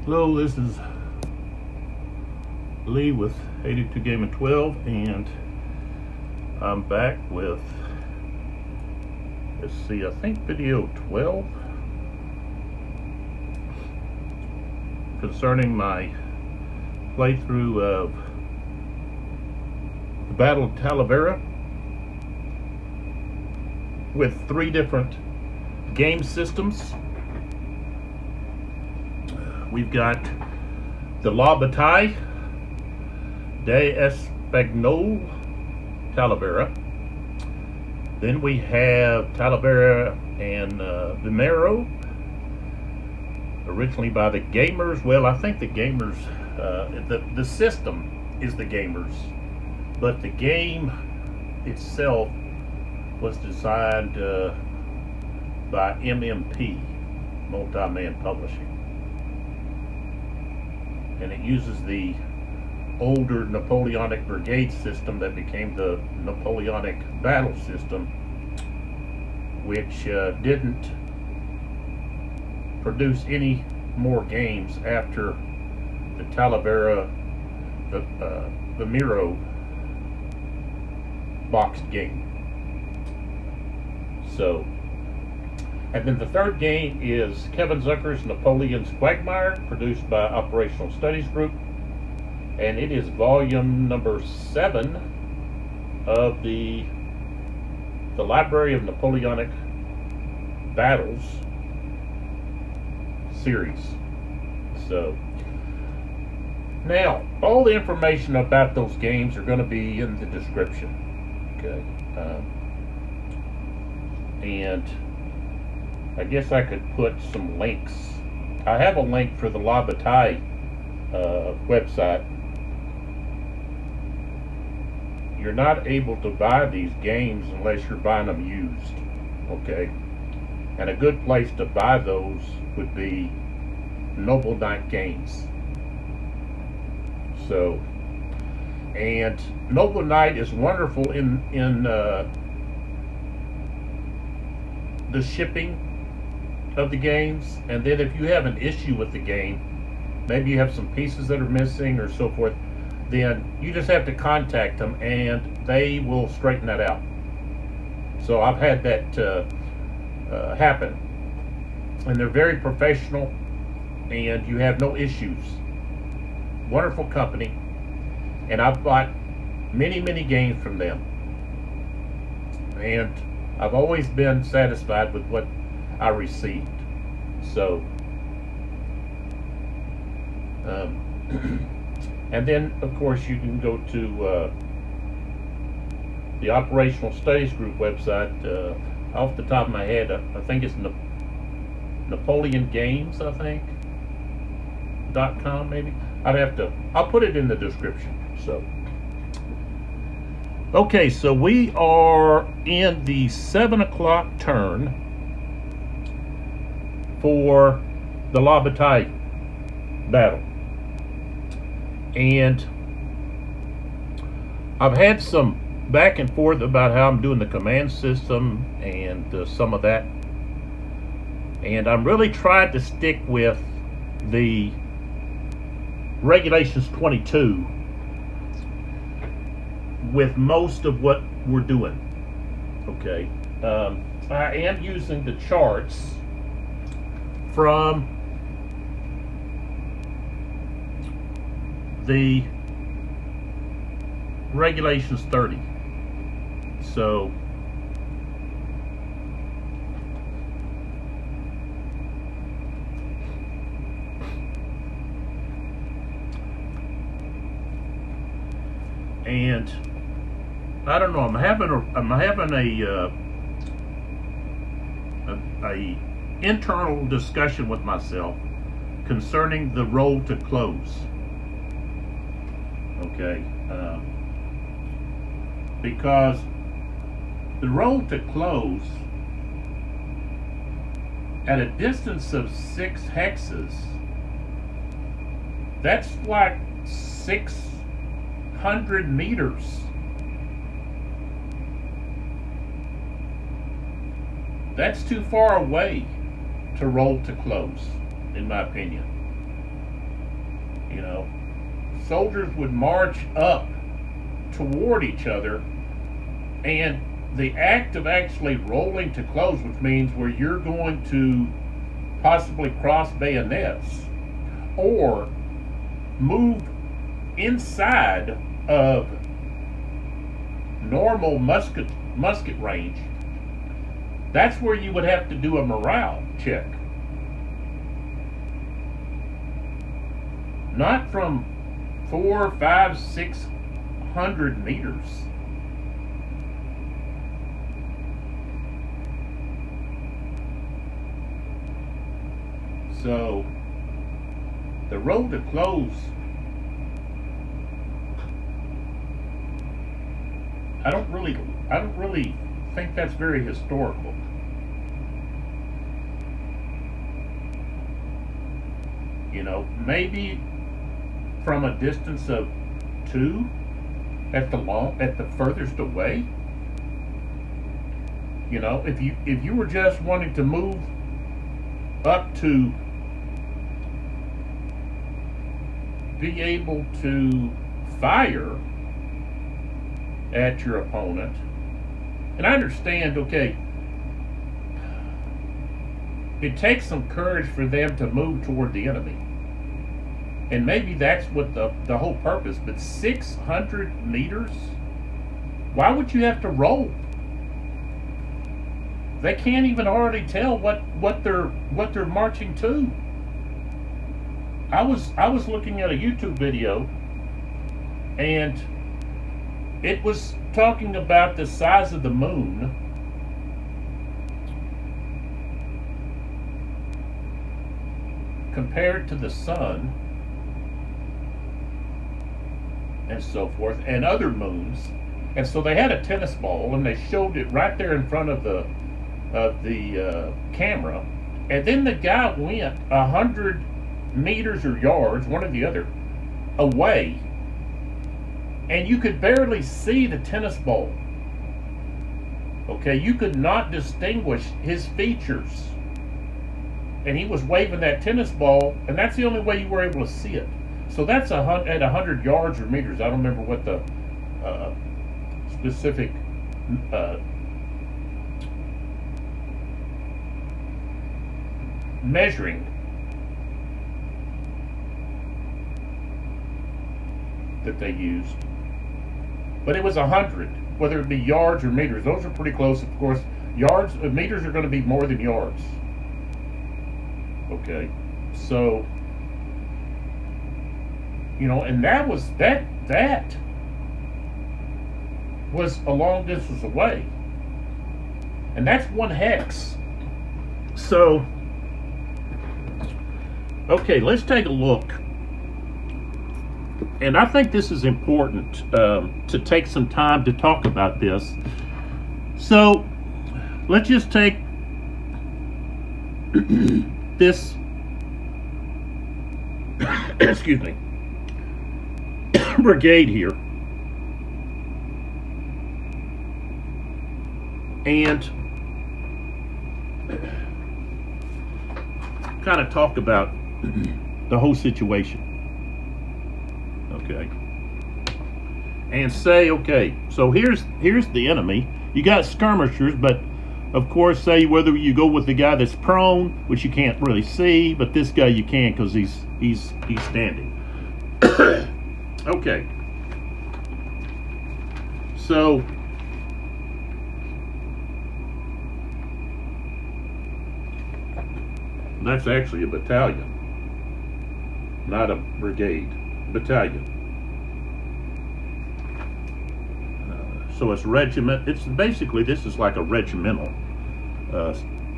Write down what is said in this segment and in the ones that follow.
Hello, this is Lee with 82 Gaming 12, and I'm back with, let's see, I think video 12 concerning my playthrough of the Battle of Talavera with 3 different game systems. We've got the Bataille, Espagnol, Talavera. Then we have Talavera and Vimero, originally by the Gamers. Well, I think the Gamers, the system is the Gamers, but the game itself was designed by MMP, Multi-Man Publishing. And it uses the older Napoleonic Brigade system that became the Napoleonic Battle system, which didn't produce any more games after the Talavera, the Miro boxed game. So, and then the third game is Kevin Zucker's Napoleon's Quagmire, produced by Operational Studies Group, and it is volume number 7 of the Library of Napoleonic Battles series. So, now, all the information about those games are going to be in the description. Okay. And I guess I could put some links. I have a link for the Bataille website. You're not able to buy these games unless you're buying them used. Okay? And a good place to buy those would be Noble Knight Games. So, and Noble Knight is wonderful in the shipping of the games, and then if you have an issue with the game, maybe you have some pieces that are missing or so forth, then you just have to contact them and they will straighten that out. So I've had that happen, and they're very professional and you have no issues. Wonderful company, and I've bought many games from them, and I've always been satisfied with what I received. So, and then of course you can go to the Operational Studies Group website. Off the top of my head, I think it's Napoleon Games, I think .com maybe. I'll put it in the description. So, okay, so we are in the 7 o'clock turn for the Bataille battle, and I've had some back and forth about how I'm doing the command system and some of that, and I'm really trying to stick with the Regulations 22 with most of what we're doing. Okay, I am using the charts from the Regulations 30. So, and I don't know, I'm having a internal discussion with myself concerning the roll to close. Okay, because the roll to close at a distance of 6 hexes, that's like 600 meters. That's too far away to roll to close, in my opinion. You know, soldiers would march up toward each other, and the act of actually rolling to close, which means where you're going to possibly cross bayonets or move inside of normal musket range, that's where you would have to do a morale check. Not from 4, 5, 600 meters. So the road to close, I don't really think that's very historical. You know, maybe from a distance of 2 at the furthest away. You know, if you were just wanting to move up to be able to fire at your opponent, and I understand, okay, it takes some courage for them to move toward the enemy. And maybe that's what the whole purpose, but 600 meters? Why would you have to roll? They can't even already tell what they're marching to. I was looking at a YouTube video, and it was talking about the size of the moon compared to the sun and so forth, and other moons. And so they had a tennis ball, and they showed it right there in front of the camera, and then the guy went 100 meters or yards, one or the other, away, and you could barely see the tennis ball. Okay, you could not distinguish his features, and he was waving that tennis ball, and that's the only way you were able to see it. So that's at 100 yards or meters. I don't remember what the specific measuring that they used, but it was 100, whether it be yards or meters. Those are pretty close, of course. Meters are going to be more than yards. Okay, so you know, and that was a long distance away, and that's 1 hex. So okay, let's take a look. And I think this is important to take some time to talk about this. So let's just take this, excuse me, brigade here, and kind of talk about the whole situation. Okay, and say, okay, so here's the enemy. You got skirmishers, but of course, say whether you go with the guy that's prone, which you can't really see, but this guy you can because he's standing. Okay, so that's actually a battalion, not a brigade. Battalion. So it's regiment. It's basically, this is like a regimental.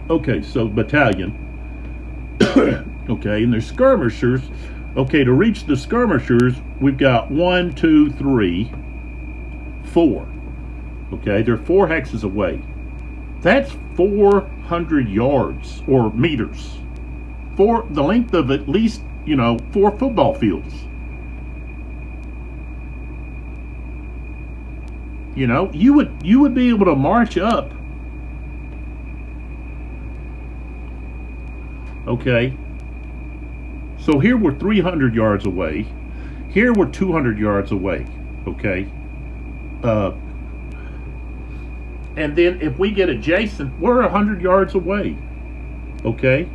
Okay, so battalion. Okay, and there's skirmishers. Okay, to reach the skirmishers, we've got 1, 2, 3, 4. Okay, they're 4 hexes away. That's 400 yards or meters. For the length of at least, 4 football fields. You would be able to march up. Okay. So here we're 300 yards away. Here we're 200 yards away. Okay. And then if we get adjacent, we're 100 yards away. Okay.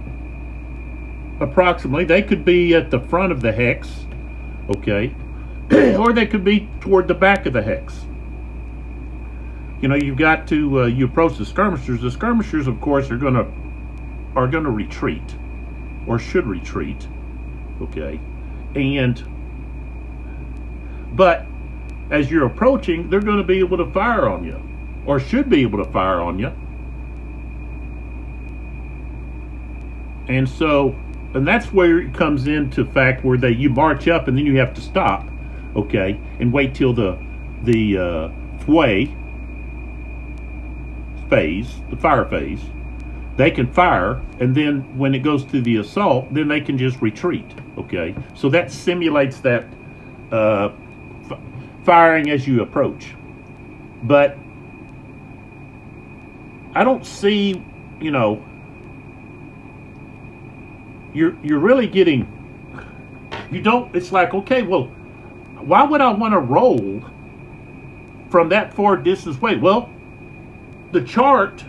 Approximately. They could be at the front of the hex. Okay. Or they could be toward the back of the hex. You know, you've got to you approach the skirmishers. The skirmishers, of course, are gonna retreat, or should retreat. Okay, but as you're approaching, they're going to be able to fire on you, or should be able to fire on you. And so, and that's where it comes into fact where you march up and then you have to stop, okay, and wait till the fway phase, the fire phase. They can fire, and then when it goes to the assault, then they can just retreat. Okay, so that simulates that firing as you approach. But I don't see, you know, you're really getting, you don't. It's like, okay, well, why would I want to roll from that far distance away? Well, the chart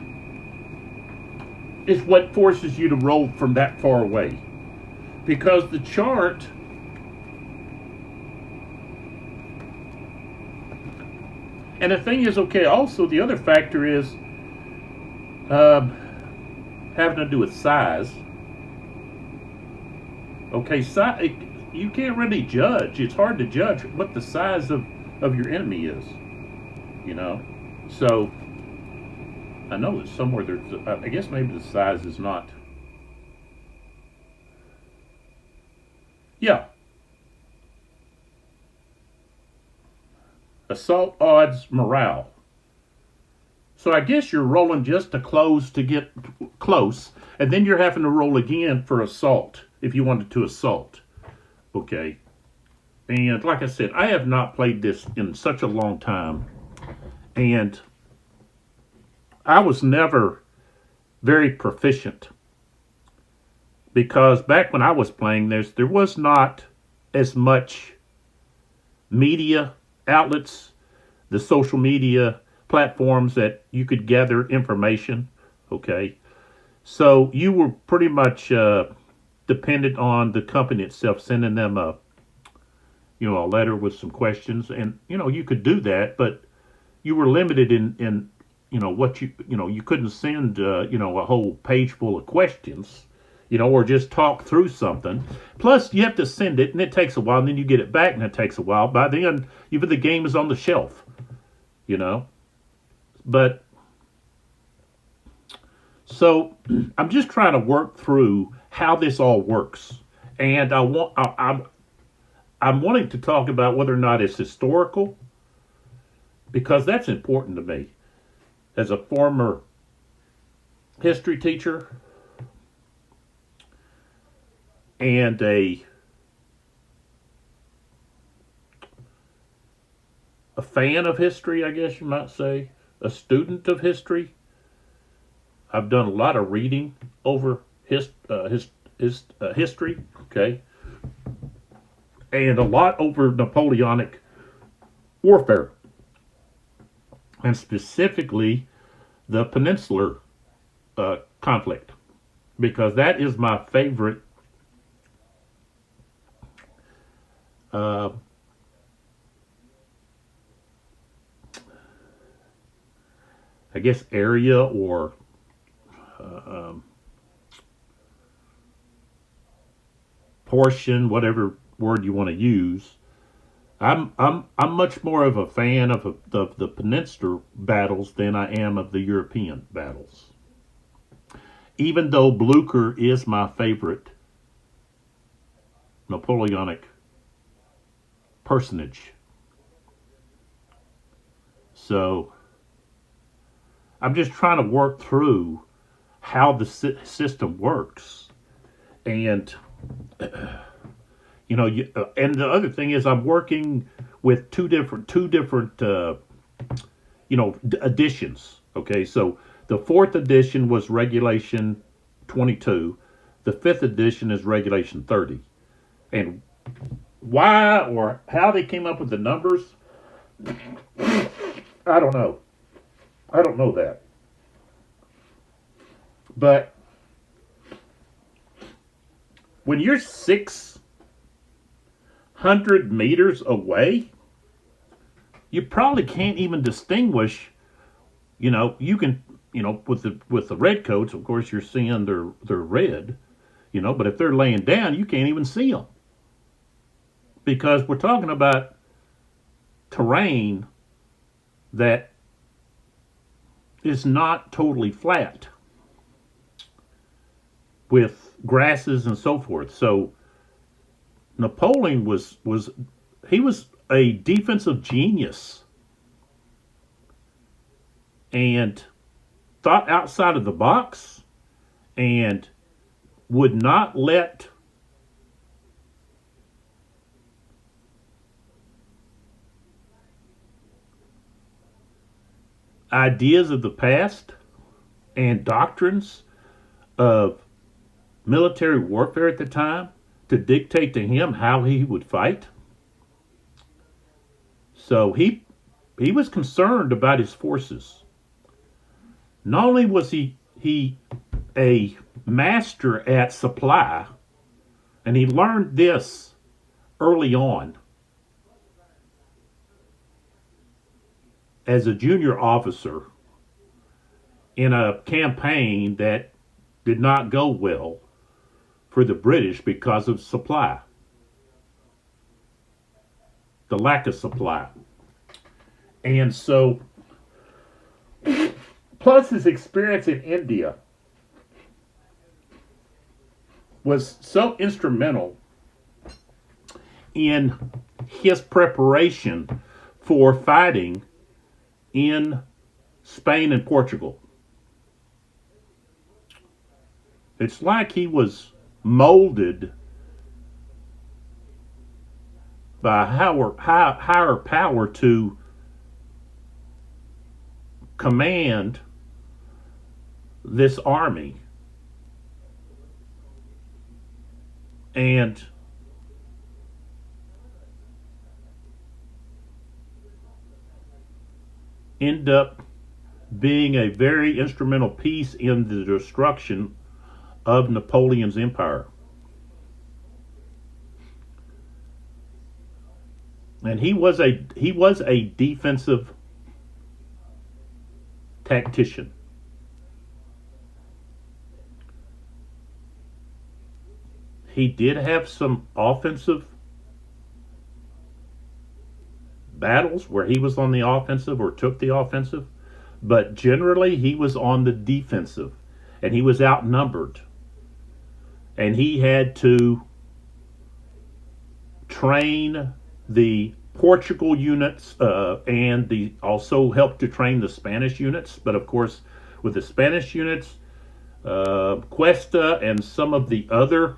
is what forces you to roll from that far away, because the chart and the thing is, okay, also the other factor is having to do with size. Okay, you can't really judge. It's hard to judge what the size of your enemy is, you know. So I know that somewhere there's, I guess maybe the size is not. Yeah. Assault odds morale. So I guess you're rolling just to get close, and then you're having to roll again for assault if you wanted to assault. Okay. And like I said, I have not played this in such a long time, and I was never very proficient, because back when I was playing, there was not as much media outlets, the social media platforms that you could gather information. Okay, so you were pretty much dependent on the company itself sending them a letter with some questions, and you could do that, but you were limited in what you couldn't send a whole page full of questions, or just talk through something. Plus you have to send it, and it takes a while, and then you get it back, and it takes a while. By then even the game is on the shelf, but so I'm just trying to work through how this all works, and I'm wanting to talk about whether or not it's historical, because that's important to me. As a former history teacher and a fan of history, I guess you might say, a student of history, I've done a lot of reading over history, okay, and a lot over Napoleonic warfare, and specifically the Peninsular conflict, because that is my favorite I guess area, or portion, whatever word you want to use. I'm much more of a fan of the Peninsular battles than I am of the European battles. Even though Blucher is my favorite Napoleonic personage. So I'm just trying to work through how the system works, and and the other thing is, I'm working with two different editions. Okay, so the 4th edition was Regulation 22, the 5th edition is Regulation 30. And why or how they came up with the numbers, I don't know. I don't know that. But when you're 600 meters away, you probably can't even distinguish. You can, with the red coats, of course, you're seeing they're red. But if they're laying down, you can't even see them because we're talking about terrain that is not totally flat with grasses and so forth. So Napoleon was he was a defensive genius and thought outside of the box and would not let ideas of the past and doctrines of military warfare at the time to dictate to him how he would fight. So he was concerned about his forces. Not only was he a master at supply, and he learned this early on as a junior officer in a campaign that did not go well for the British because of supply, the lack of supply. And so, plus his experience in India was so instrumental in his preparation for fighting in Spain and Portugal. It's like he was molded by a higher power to command this army. And end up being a very instrumental piece in the destruction of Napoleon's empire. And he was a defensive tactician. He did have some offensive battles where he was on the offensive or took the offensive, but generally he was on the defensive and he was outnumbered. And he had to train the Portugal units and also helped to train the Spanish units. But of course, with the Spanish units, Cuesta and some of the other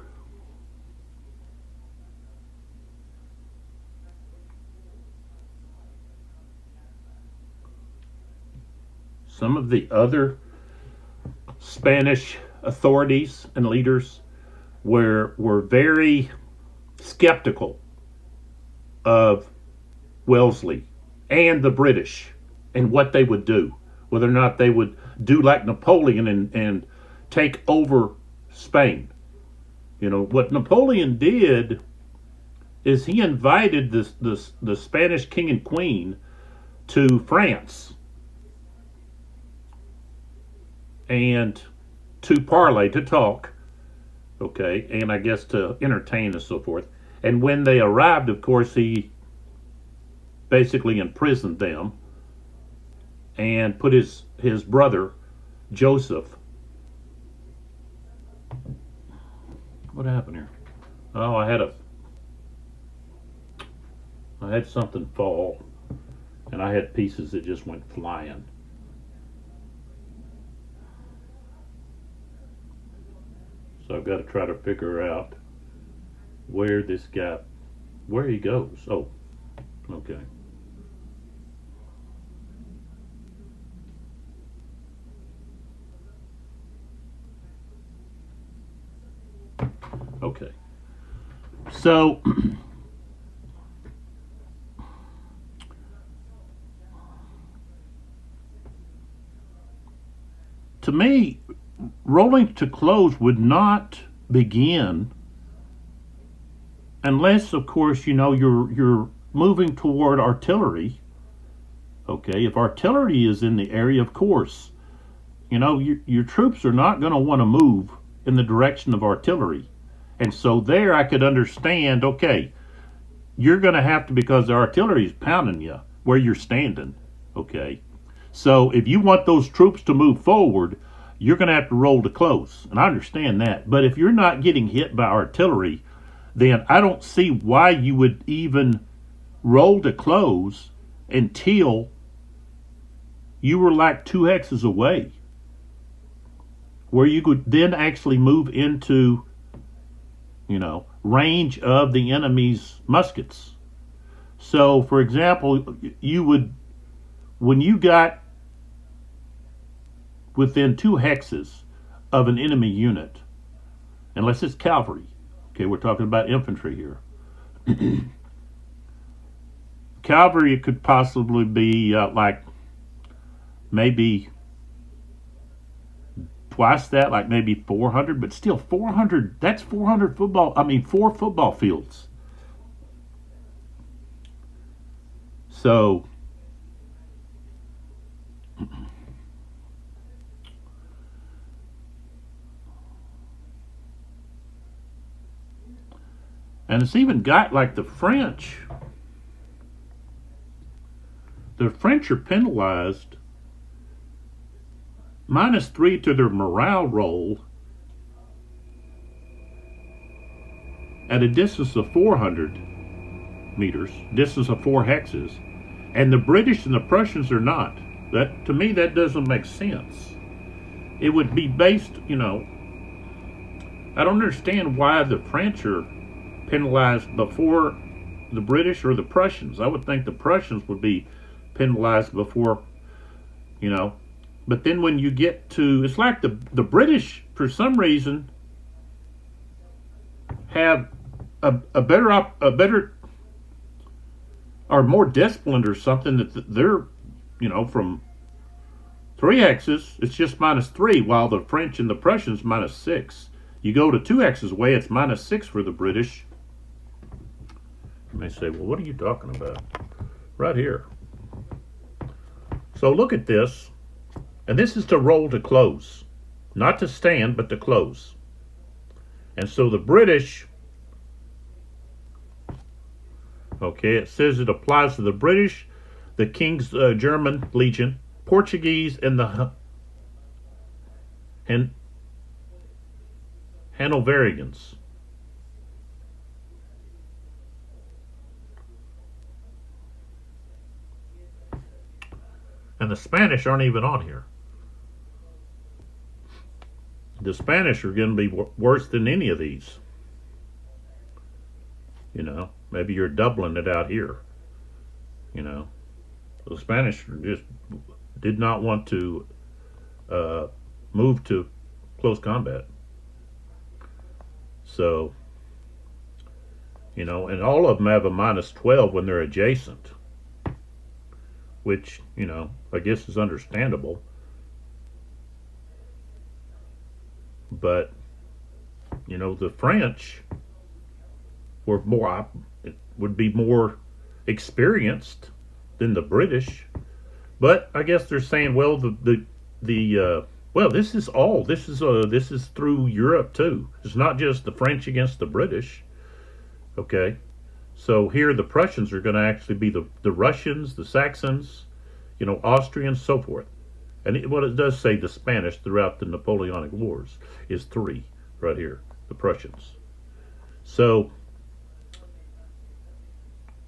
Spanish authorities and leaders were very skeptical of Wellesley and the British and what they would do, whether or not they would do like Napoleon and take over Spain. What Napoleon did is he invited the Spanish king and queen to France and to parley, to talk, okay, and I guess to entertain and so forth. And when they arrived, of course, he basically imprisoned them and put his brother, Joseph. What happened here? Oh, I had something fall, and I had pieces that just went flying. So I've got to try to figure out where he goes. Oh, okay. Okay. So, to me, rolling to close would not begin unless, of course, you're moving toward artillery. Okay, if artillery is in the area, of course, your troops are not going to want to move in the direction of artillery. And so there I could understand, okay, you're going to have to, because the artillery is pounding you where you're standing. Okay, so if you want those troops to move forward, you're going to have to roll to close. And I understand that. But if you're not getting hit by artillery, then I don't see why you would even roll to close until you were like 2 hexes away, where you could then actually move into, range of the enemy's muskets. So, for example, you would, when you got within 2 hexes of an enemy unit, unless it's cavalry, okay, we're talking about infantry here. Cavalry, it could possibly be like maybe twice that, like maybe 400, but still 400, that's 4 football fields. So, and it's even got like the French are penalized -3 to their morale roll at a distance of 400 meters, distance of 4 hexes, and the British and the Prussians are not. That, to me, that doesn't make sense. It would be based, I don't understand why the French are penalized before the British or the Prussians. I would think the Prussians would be penalized before, but then when you get to, it's like the British, for some reason, have a better, or more disciplined or something, that they're, from 3 hexes, it's just -3, while the French and the Prussians -6. You go to 2 hexes away, it's -6 for the British. You may say, well, what are you talking about? Right here. So look at this. And this is to roll to close. Not to stand, but to close. And so the British, okay, it says it applies to the British, the King's German Legion, Portuguese, and the Hanoverians. And the Spanish aren't even on here. The Spanish are going to be worse than any of these. Maybe you're doubling it out here. The Spanish just did not want to move to close combat. So, and all of them have a -12 when they're adjacent, which, I guess is understandable. But, the French would be more experienced than the British. But I guess they're saying, well, this is through Europe too. It's not just the French against the British. Okay, so here the Prussians are going to actually be the Russians, the Saxons, Austrians, so forth. And it does say the Spanish throughout the Napoleonic Wars is 3 right here, the Prussians. So,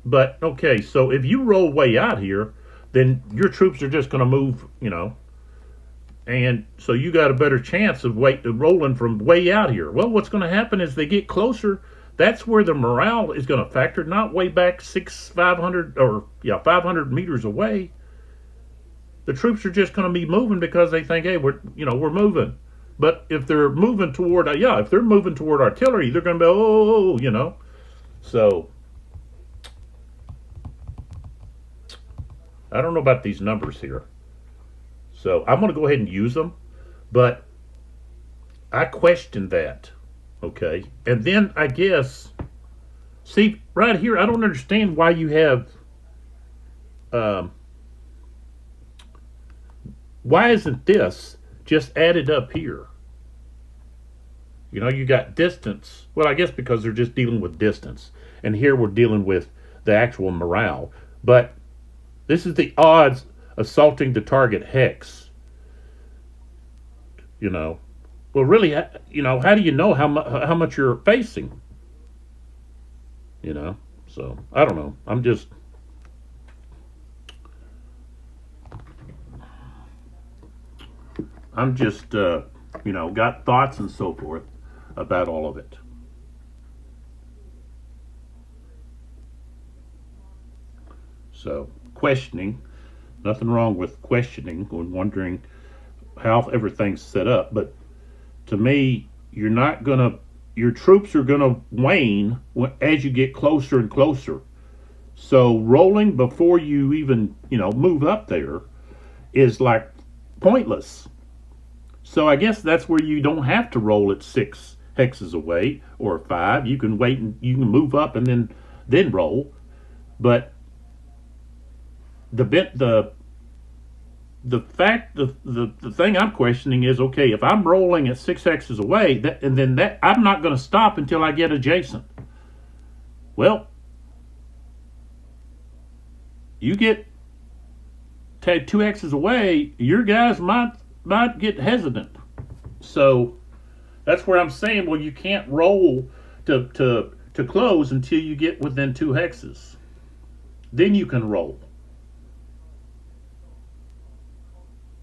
but okay, so if you roll way out here, then your troops are just going to move, and so you got a better chance of rolling from way out here. Well, what's going to happen is they get closer. That's where the morale is going to factor, not way back 500 meters away. The troops are just going to be moving because they think, hey, we're moving. But if they're moving toward artillery, they're going to be, So I don't know about these numbers here. So I'm going to go ahead and use them, but I question that. Okay. And then I guess, see, right here, I don't understand why you have, um, why isn't this just added up here? You know, you got distance. Well, I guess because they're just dealing with distance. And here we're dealing with the actual morale. But this is the odds assaulting the target hex. You know, well, really, you know, how do you know how much you're facing? You know, so I don't know. I'm just you know, got thoughts and so forth about all of it. So questioning, nothing wrong with questioning and wondering how everything's set up, but to me, you're not gonna. Your troops are gonna wane as you get closer and closer. So rolling before you even move up there is like pointless. So I guess that's where you don't have to roll at 6 hexes away or 5. You can wait and you can move up and then roll. But the bit the fact the thing I'm questioning is, okay, if I'm rolling at 6 hexes away, and then that I'm not going to stop until I get adjacent. Well, you get 2 hexes away, your guys might get hesitant. So that's where I'm saying, well, you can't roll to close until you get within 2 hexes. Then you can roll.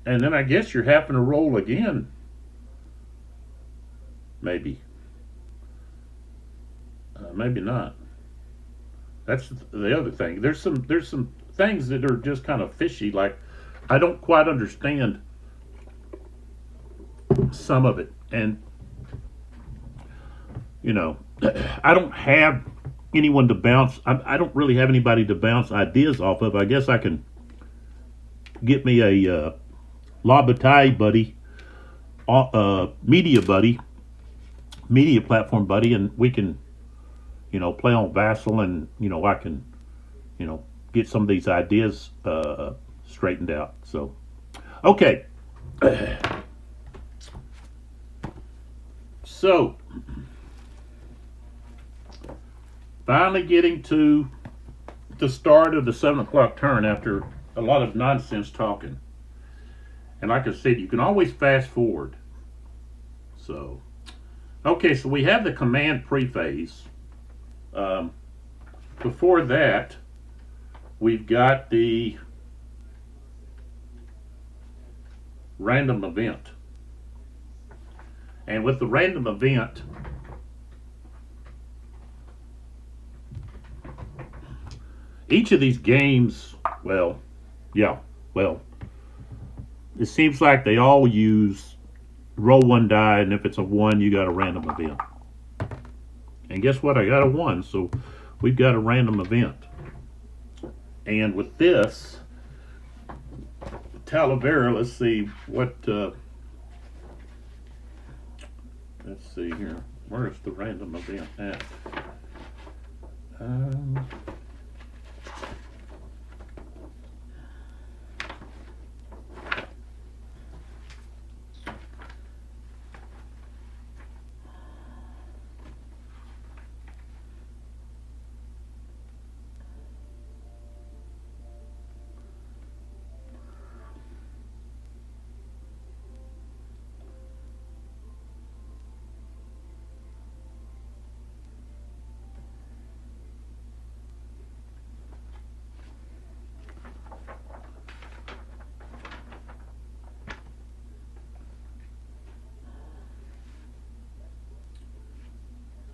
And then I guess you're having to roll again, maybe. Maybe not. That's the other thing. There's some things that are just kind of fishy. Like I don't quite understand some of it, and you know, I don't have anyone to bounce. I don't really have anybody to bounce ideas off of. I guess I can get me a La Bataille buddy, media buddy, media platform buddy, and we can, play on Vassal, and I can, get some of these ideas straightened out. So, okay, so finally getting to the start of the 7 o'clock turn after a lot of nonsense talking. And like I said, you can always fast forward. So, okay, so we have the command prephase. Before that, we've got the random event. And with the random event, each of these games, well, it seems like they all use roll one die, and if it's a 1, you got a random event. And guess what? I got a 1, so we've got a random event. And with this, Talavera, let's see what, let's see here. Where's the random event at?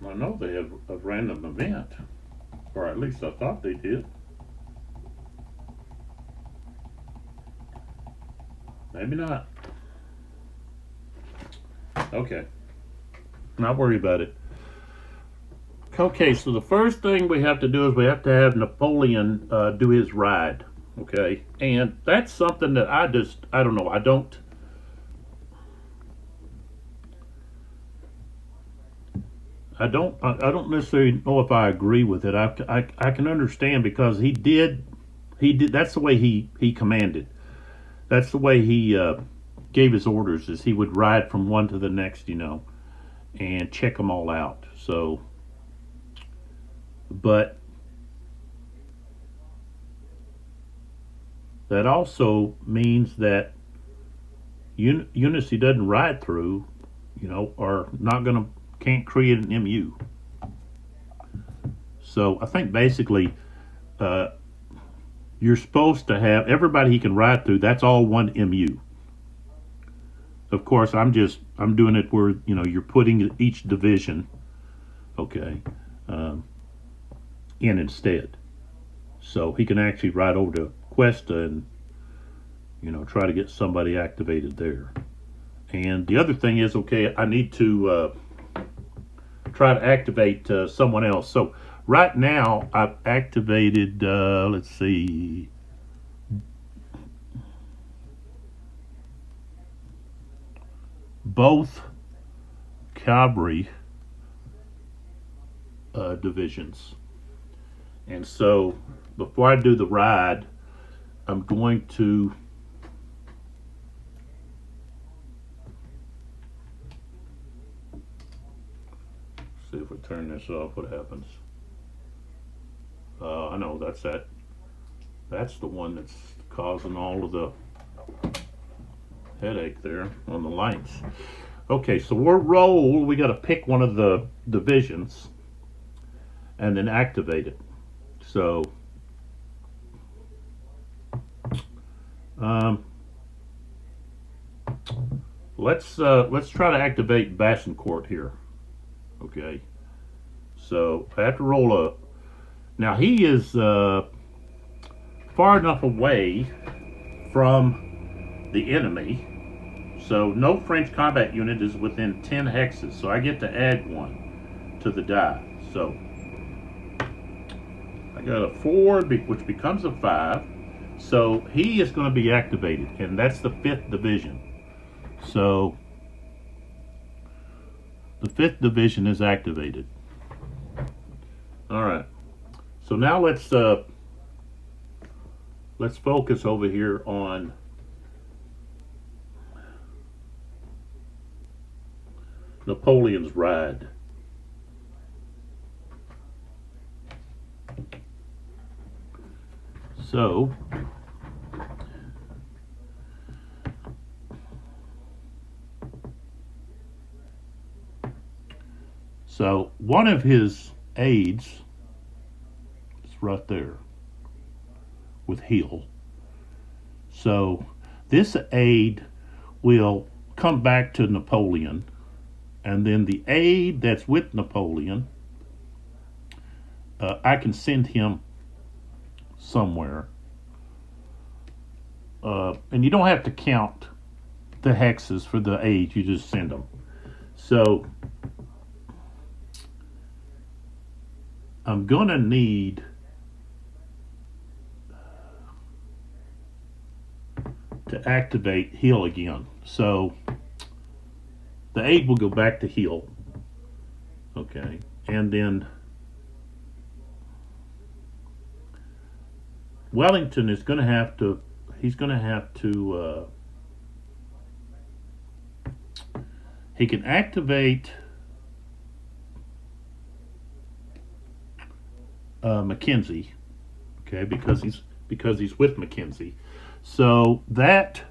I know they have a random event, or at least I thought they did. Maybe not. Okay, not worry about it. Okay, so the first thing we have to do is we have to have Napoleon do his ride. Okay, and that's something that I don't know. I don't necessarily know if I agree with it. I can understand because he did. That's the way he commanded. That's the way he gave his orders. Is he would ride from one to the next, and check them all out. So, but that also means that units he doesn't ride through, are not going to can't create an MU. So I think basically uh, you're supposed to have everybody he can ride through. That's all one MU. Of course, I'm doing it where you're putting each division, okay, um, in instead, so he can actually ride over to Cuesta and try to get somebody activated there. And the other thing is, okay, I need to try to activate someone else. So right now I've activated. Let's see. Both cavalry divisions. And so before I do the ride, I'm going to see if we turn this off, what happens. I know that's the one that's causing all of the headache there on the lights. Okay, so we're roll. We got to pick one of the divisions and then activate it. So um, let's try to activate Bassincourt here. Okay, so I have to roll a. Now he is far enough away from the enemy, so no French combat unit is within 10 hexes. So I get to add one to the die. So I got a 4, which becomes a 5. So he is going to be activated, and that's the 5th division. So the 5th division is activated. All right. So now let's focus over here on Napoleon's ride. So one of his aides is right there with Hill. So this aide will come back to Napoleon, and then the aide that's with Napoleon, I can send him somewhere. And you don't have to count the hexes for the aides, you just send them. So I'm going to need to activate Hill again. So the aide will go back to Hill. Okay. And then Wellington is going to have to, he can activate Mackenzie, okay, because he's with Mackenzie. So that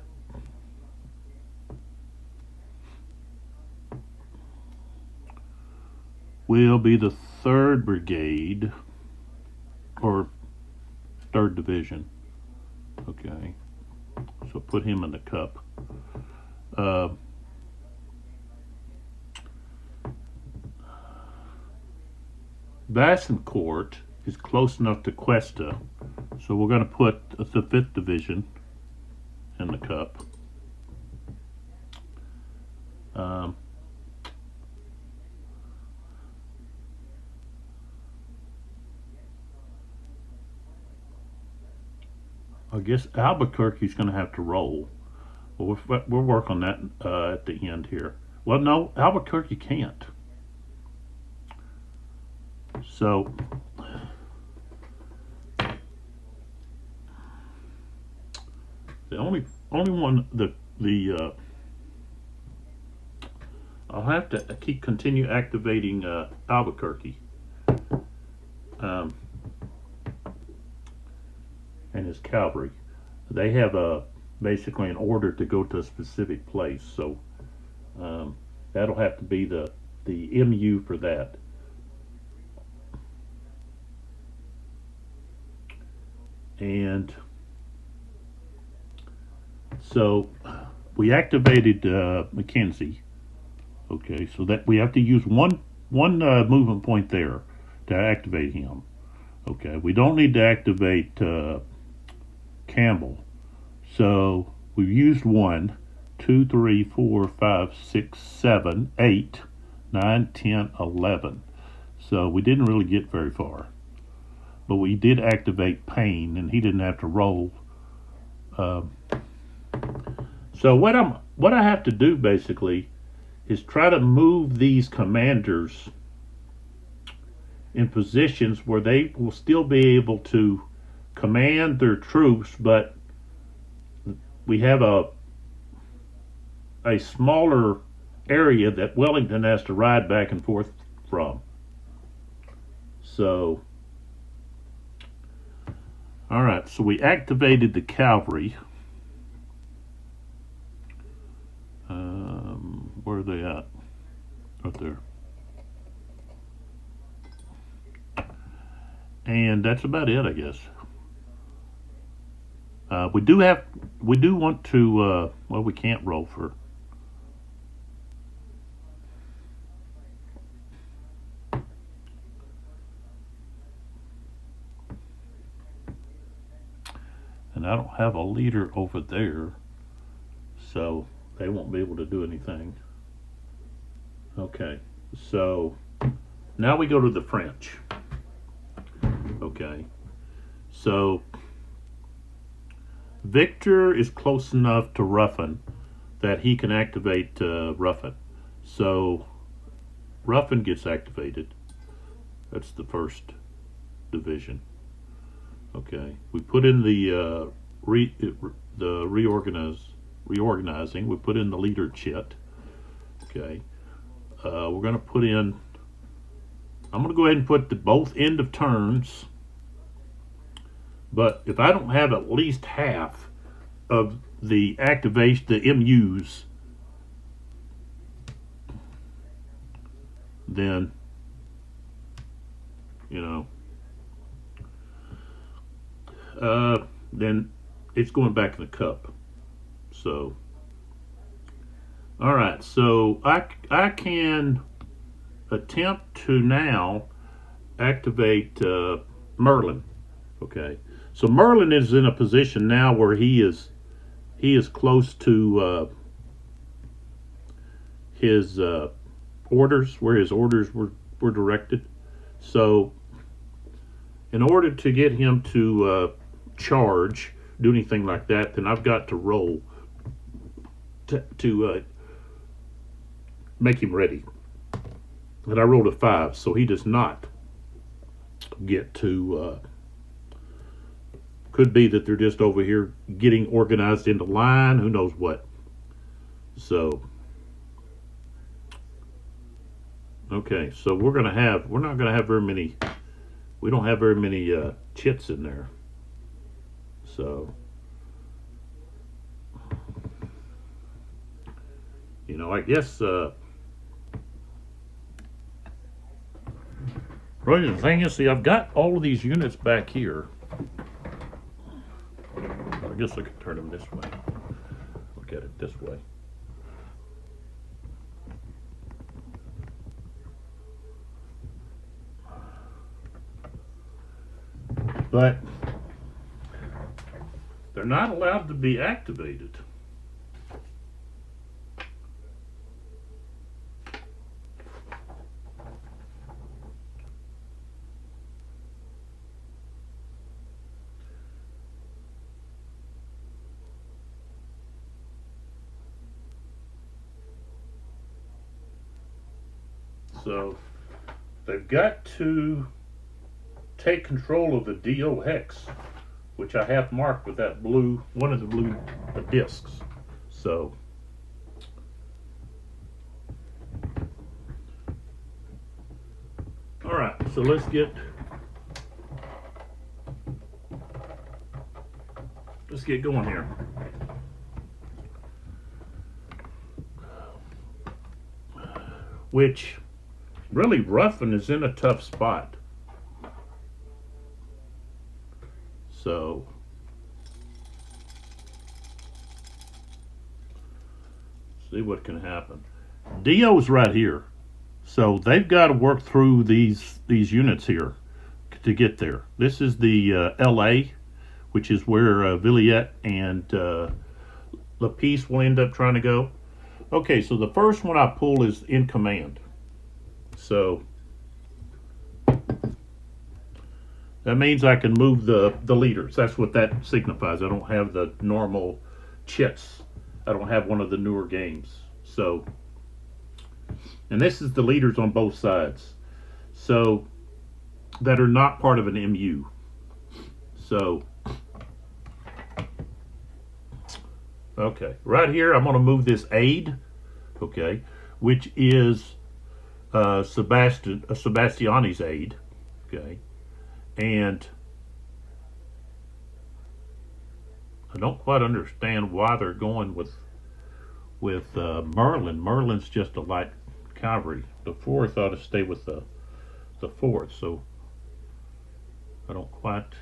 will be the 3rd Brigade or 3rd Division. Okay, so put him in the cup. Bassincourt is close enough to Cuesta, so we're going to put the 5th Division in the cup. I guess Albuquerque's going to have to roll. Well, we'll work on that at the end here. Well, no, Albuquerque can't. So the only one the I'll have to continue activating Albuquerque and his cavalry. They have basically an order to go to a specific place, so that'll have to be the MU for that. And so we activated Mackenzie. Okay, so that we have to use one movement point there to activate him. Okay, we don't need to activate Campbell. So we've used 1, 2, 3, 4, 5, 6, 7, 8, 9, 10, 11. So we didn't really get very far. But we did activate Payne, and he didn't have to roll. So what I have to do basically is try to move these commanders in positions where they will still be able to command their troops, but we have a smaller area that Wellington has to ride back and forth from. So, all right, so we activated the cavalry. Where are they at? Right there. And that's about it, I guess. We do want to, well, we can't roll for. And I don't have a leader over there, so they won't be able to do anything. Okay, so now we go to the French. Okay, so Victor is close enough to Ruffin that he can activate Ruffin. So Ruffin gets activated. That's the first division. Okay, we put in the reorganizing. We put in the leader chit. Okay, we're going to put in. I'm going to go ahead and put the both end of turns. But if I don't have at least half of the activation, the MUs, then then it's going back in the cup. So, all right. So I can attempt to now activate Merlin. Okay. So Merlin is in a position now where he is close to his orders, where his orders were directed. So in order to get him to charge, do anything like that, then I've got to roll to make him ready. And I rolled a 5, so he does not get to. Could be that they're just over here getting organized into line. Who knows what? So, okay. So we're not going to have very many. We don't have very many chits in there. So, I guess. Really, the thing is, see, I've got all of these units back here. I guess I could turn them this way. Look at it this way. But they're not allowed to be activated. So they've got to take control of the DO hex, which I have marked with that blue, one of the blue discs. So all right, so let's get going here. Which really Ruffin is in a tough spot. So see what can happen. Dio's right here. So they've got to work through these units here to get there. This is the LA, which is where Villiers and Lapice will end up trying to go. Okay, so the first one I pull is in command. So that means I can move the leaders. That's what that signifies. I don't have the normal chits. I don't have one of the newer games. So, and this is the leaders on both sides. So, that are not part of an MU. So, okay, right here I'm going to move this aid, okay, which is Sebastiani's aid, okay, and I don't quite understand why they're going with Merlin. Merlin's just a light cavalry. The fourth ought to stay with the fourth, so I don't quite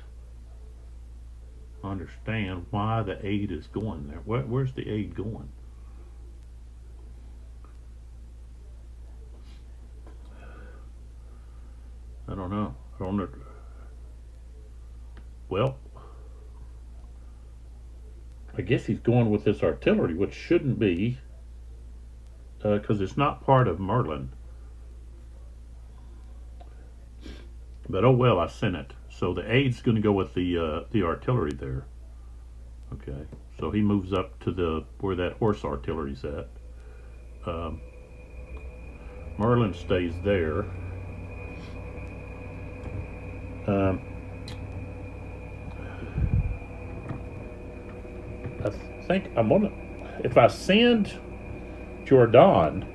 understand why the aid is going there. Where's the aid going? I don't know. Well, I guess he's going with this artillery, which shouldn't be, because it's not part of Merlin. But oh well, I sent it. So the aid's going to go with the artillery there. Okay, so he moves up to where that horse artillery's at. Merlin stays there. I think I'm gonna. If I send Jordan,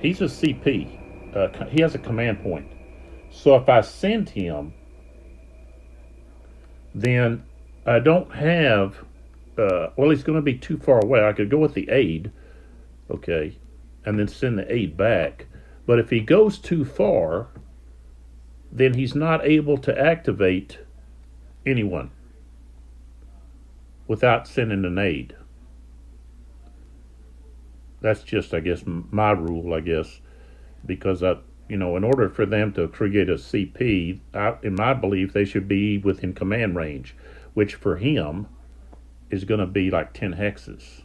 he's a CP. He has a command point. So if I send him, then I don't have. Well, he's going to be too far away. I could go with the aid, okay, and then send the aid back. But if he goes too far, then he's not able to activate anyone without sending an aid. That's just, I guess, my rule, I guess, because in order for them to create a CP, in my belief, they should be within command range, which for him is going to be like 10 hexes,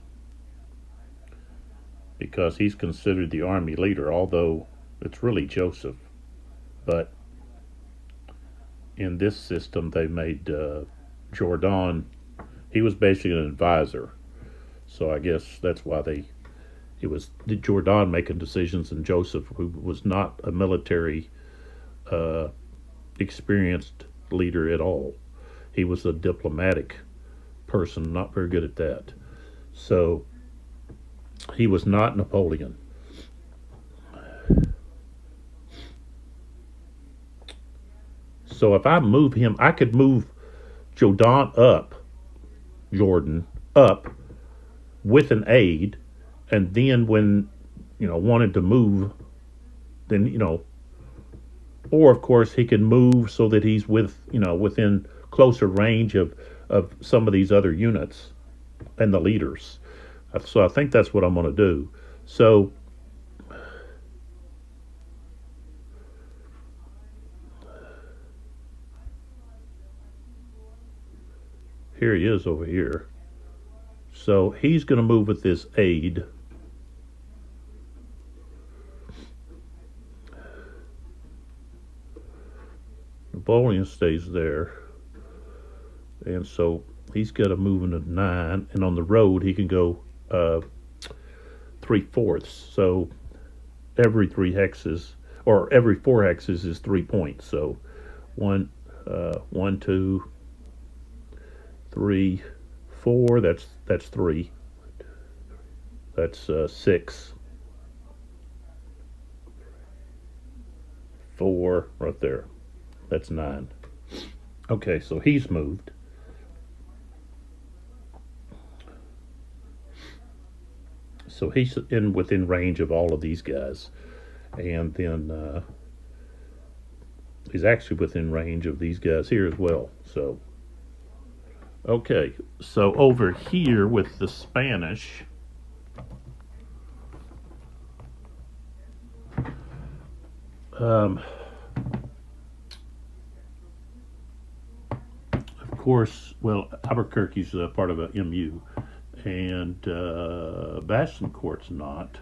because he's considered the army leader, although it's really Joseph. But in this system, they made Jordan, he was basically an advisor. So I guess that's why it was Jordan making decisions, and Joseph, who was not a military experienced leader at all. He was a diplomatic person, not very good at that. So he was not Napoleon. So if I move him, I could move Jordan up with an aid, and then when wanted to move, then or of course he can move so that he's within closer range of some of these other units and the leaders. So I think that's what I'm going to do. So here he is over here. So he's going to move with this aid. Napoleon stays there. And so he's got to move into 9. And on the road, he can go 3/4. So every 3 hexes, or every 4 hexes is 3 points. So one, 2, 3, 4. That's 3. That's 6, 4 right there. That's 9. Okay, so he's moved. So he's within range of all of these guys, and then he's actually within range of these guys here as well. So okay, so over here with the Spanish, of course, well, Albuquerque's part of a MU, and Bassincourt's not.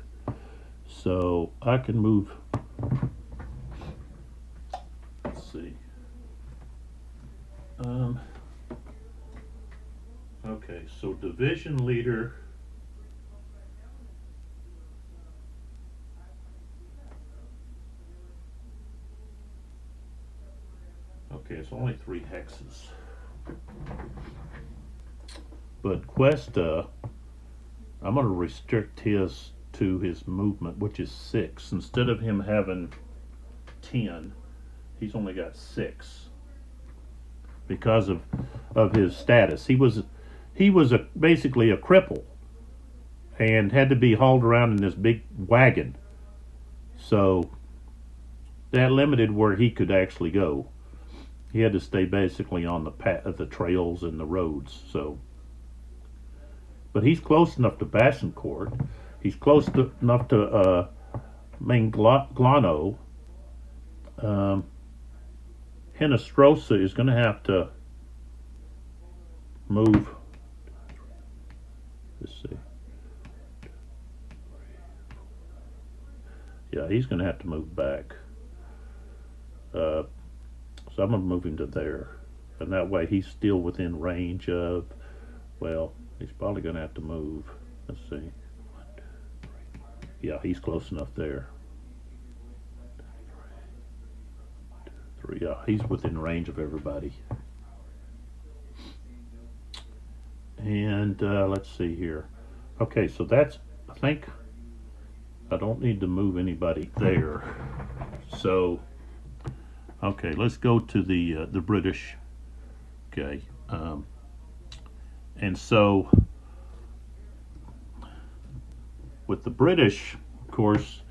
So I can move. Let's see. Okay, so division leader. Okay, it's only 3 hexes. But Cuesta, I'm going to restrict his to his movement, which is 6. Instead of him having 10, he's only got 6 because of his status. He was basically a cripple and had to be hauled around in this big wagon. So that limited where he could actually go. He had to stay basically on the trails and the roads. So, but he's close enough to Bassincourt. He's close enough to Manglano. Hinestrosa is going to have to move. Let's see. Yeah, he's going to have to move back. So I'm going to move him to there. And that way he's still within range of, well, he's probably going to have to move. Let's see. Yeah, he's close enough there. 3, yeah, he's within range of everybody. And let's see here. Okay, so that's, I think, I don't need to move anybody there. So, okay, let's go to the British. Okay, and so with the British, of course,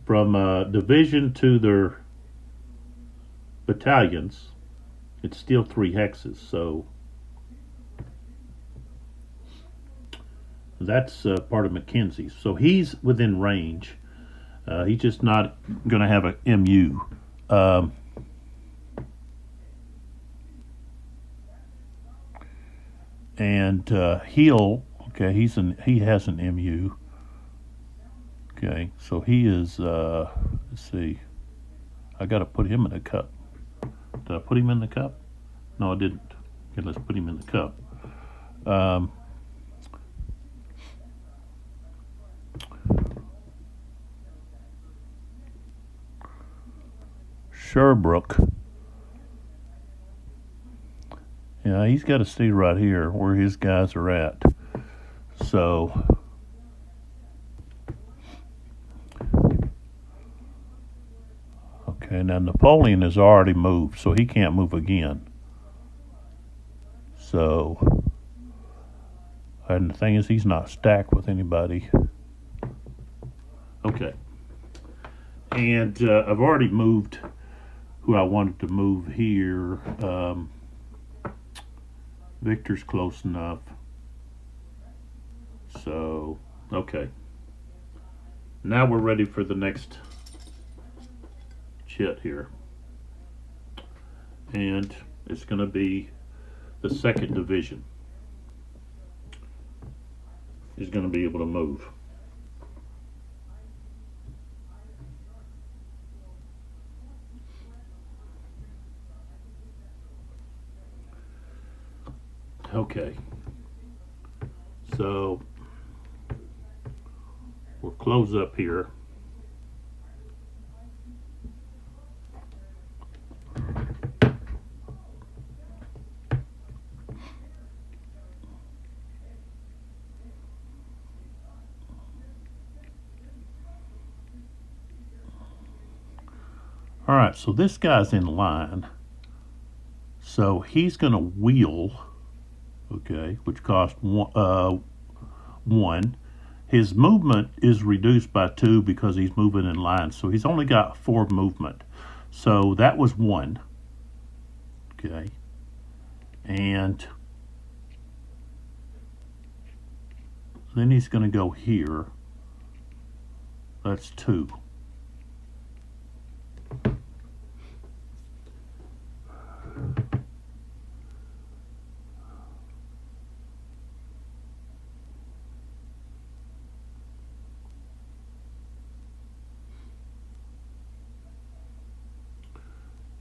from division to their battalions, it's still 3 hexes. So that's part of Mackenzie's. So he's within range. He's just not going to have a MU. And Hill, okay, he has an MU. Okay, so he is. Let's see. I got to put him in the cup. Did I put him in the cup? No, I didn't. Okay, let's put him in the cup. Sherbrooke. Yeah, he's got to stay right here where his guys are at. So, okay, now Napoleon has already moved, so he can't move again. So, and the thing is, he's not stacked with anybody. Okay. And I've already moved who I wanted to move here. Victor's close enough. So, okay. Now we're ready for the next chit here. And it's going to be the 2nd Division is going to be able to move. Okay, so we'll close up here. All right, so this guy's in line. So he's going to wheel, okay, which costs one. His movement is reduced by 2 because he's moving in line. So he's only got 4 movement. So that was 1. Okay. And then he's going to go here. That's 2.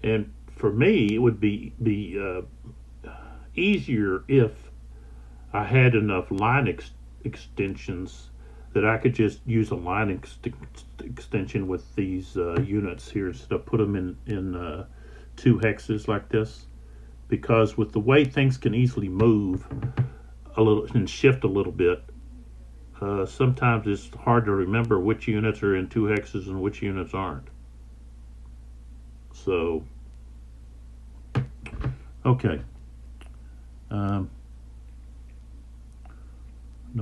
And for me, it would be easier if I had enough line extensions that I could just use a line extension with these units here instead of put them in 2 hexes like this. Because with the way things can easily move a little and shift a little bit, sometimes it's hard to remember which units are in 2 hexes and which units aren't. So, okay. No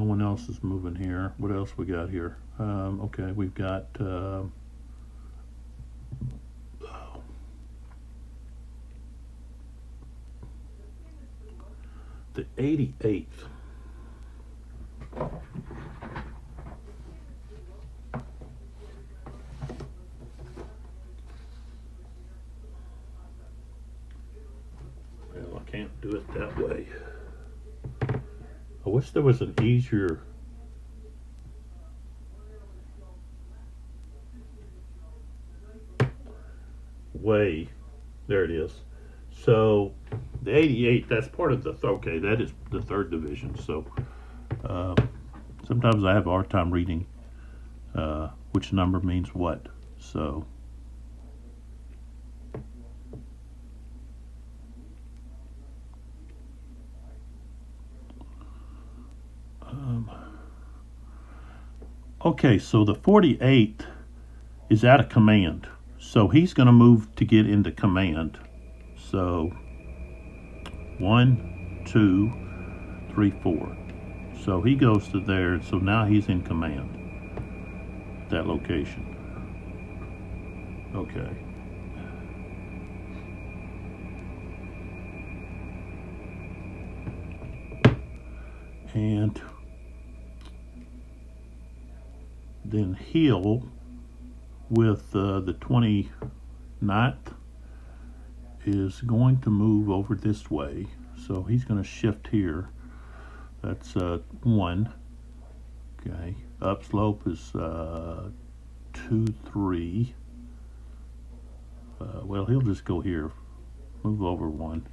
one else is moving here. What else we got here? Okay, we've got the 88th. Well, I can't do it that way. I wish there was an easier way. There it is. So the 88, that's part of the, okay, that is the 3rd division. So sometimes I have a hard time reading which number means what. So okay, so the 48 is out of command. So he's going to move to get into command. So 1, 2, 3, 4. So he goes to there. So now he's in command. That location. Okay. And then heal with the 29th is going to move over this way. So he's going to shift here. That's 1. Okay. Upslope is 2, 3. Well, he'll just go here. Move over 1.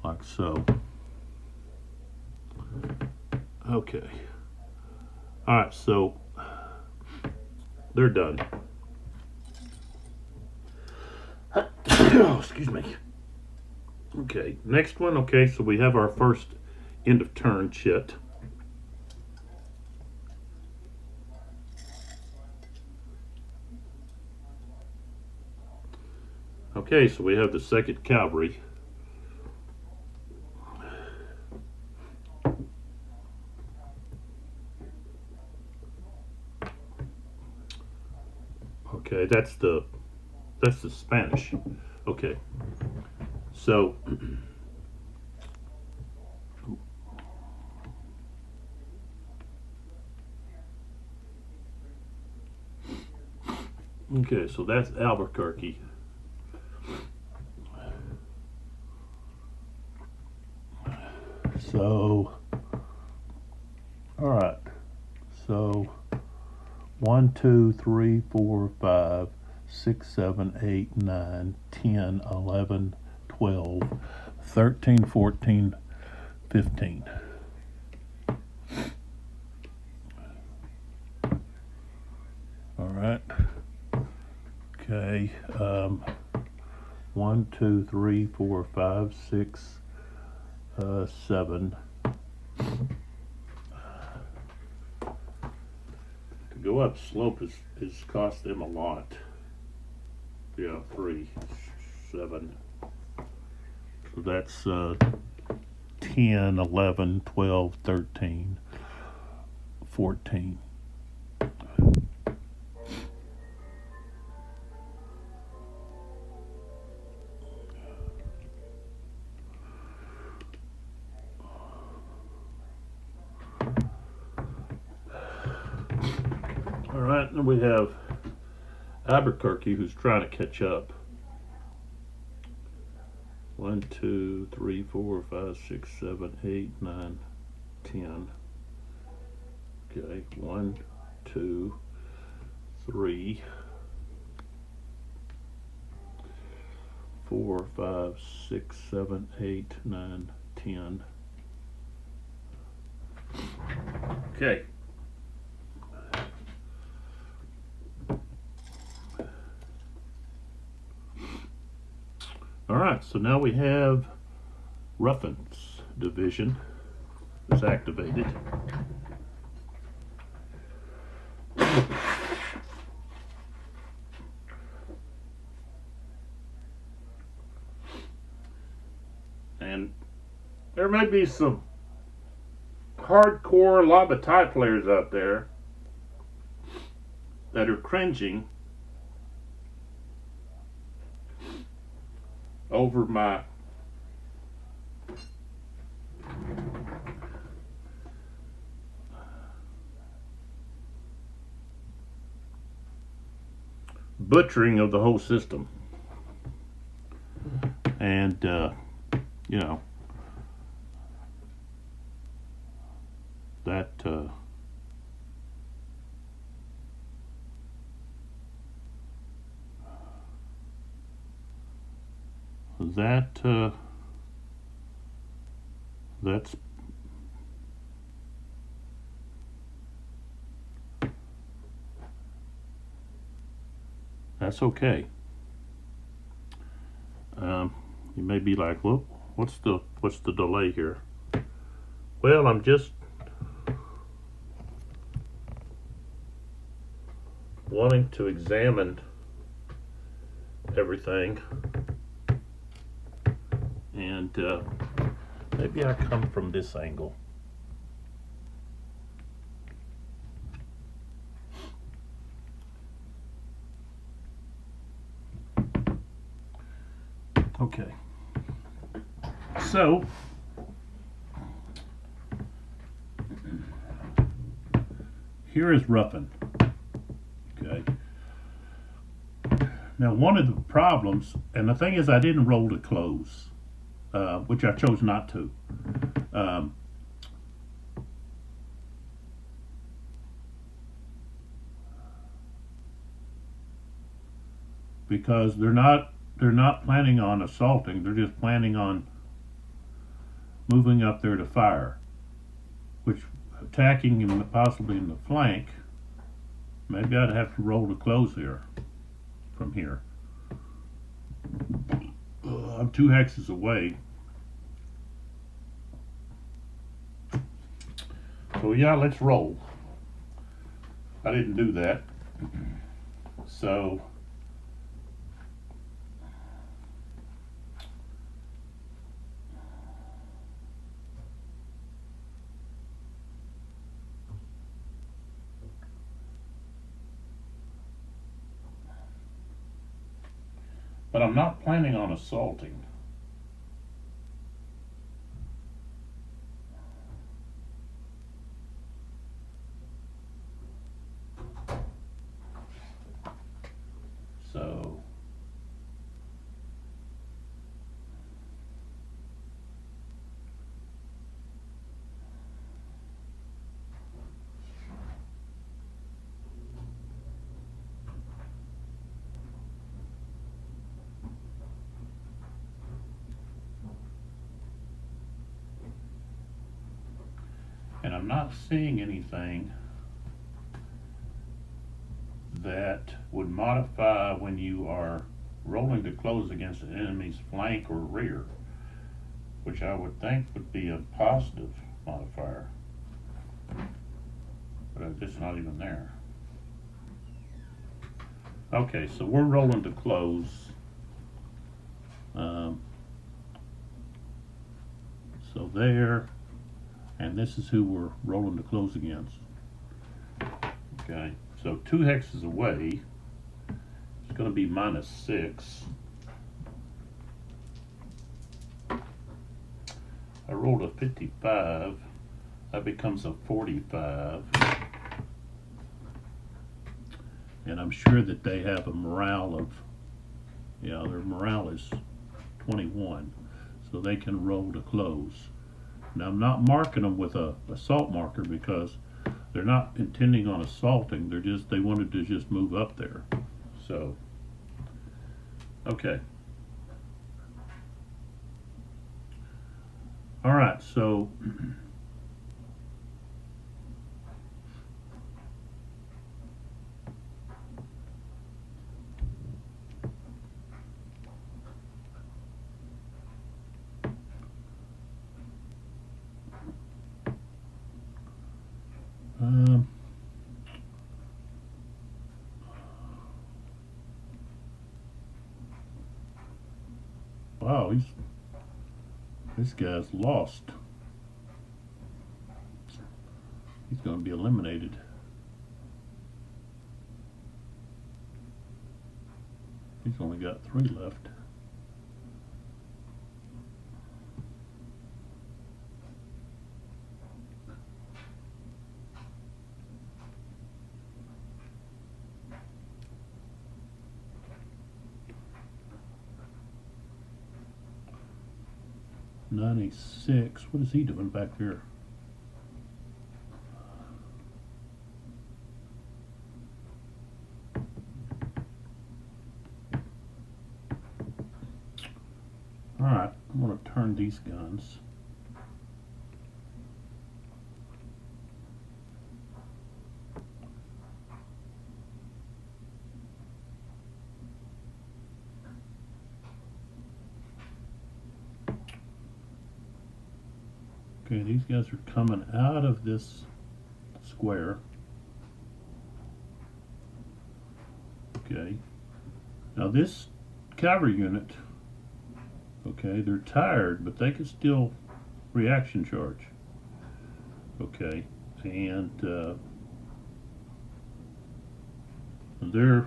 Like so. Okay. Alright, so they're done. Oh, excuse me. Okay, next one. Okay, so we have our first end of turn chit. Okay, so we have the 2nd Cavalry. Okay, that's the Spanish. Okay, so okay, so that's Albuquerque. So, all right. So 1, 2, 3, 4, 5, 6, 7, 8, 9, 10, 11, 12, 13, 14, 15. All right. Okay. 1, 2, 3, 4, 5, 6, 7. To go up slope is cost them a lot Yeah, 3, 7. So that's 10, 11, 12, 13, 14. All right, and we have Albuquerque who's trying to catch up. 1, 2, 3, 4, 5, 6, 7, 8, 9, 10. Okay, 1, 2, 3, 4, 5, 6, 7, 8, 9, 10. Okay. All right, so now we have Ruffin's division is activated. And there may be some hardcore Bataille players out there that are cringing over my butchering of the whole system. And, you know, that that's okay. You may be like, well, what's the delay here? Well, I'm just wanting to examine everything, and maybe I come from this angle. Okay, so here is Ruffin. Okay. Now, one of the problems, and the thing is, I didn't roll to close, which I chose not to. Because they're not planning on assaulting. They're just planning on moving up there to fire, which attacking him possibly in the flank. Maybe I'd have to roll to close here. From here, I'm 2 hexes away. So yeah, let's roll. I didn't do that, so but I'm not planning on assaulting. So and I'm not seeing anything that would modify when you are rolling to close against an enemy's flank or rear, which I would think would be a positive modifier, but it's not even there. Okay, so we're rolling to close. So there, and this is who we're rolling to close against. Okay, so 2 hexes away, it's going to be -6. I rolled a 55, that becomes a 45. And I'm sure that they have a morale of, yeah, their morale is 21, so they can roll to close. Now I'm not marking them with a assault marker because they're not intending on assaulting. They wanted to just move up there. So, okay. All right, so wow, this guy's lost. He's going to be eliminated. He's only got 3 left. $96. What is he doing back there? All right, I'm going to turn these guns. Okay, these guys are coming out of this square. Okay, now this cavalry unit, okay, they're tired, but they can still reaction charge. Okay, and their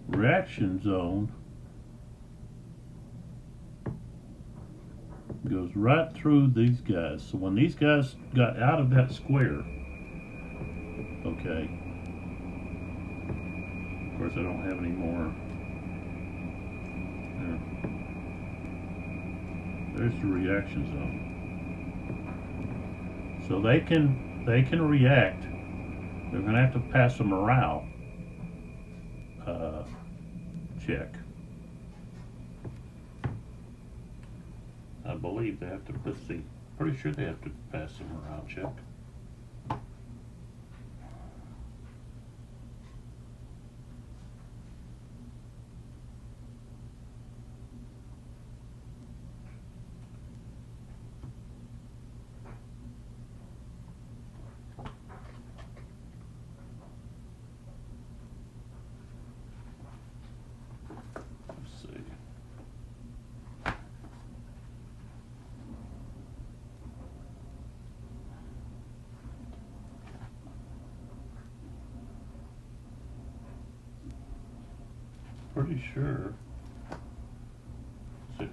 reaction zone goes right through these guys. So when these guys got out of that square, okay, of course I don't have any more. There's the reaction zone. So they can react. They're going to have to pass a morale check. I believe they have to, let's see, pretty sure they have to pass a morale check. Let's see. Pretty sure. Let's see.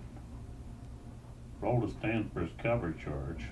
Roll to stand for his cavalry charge.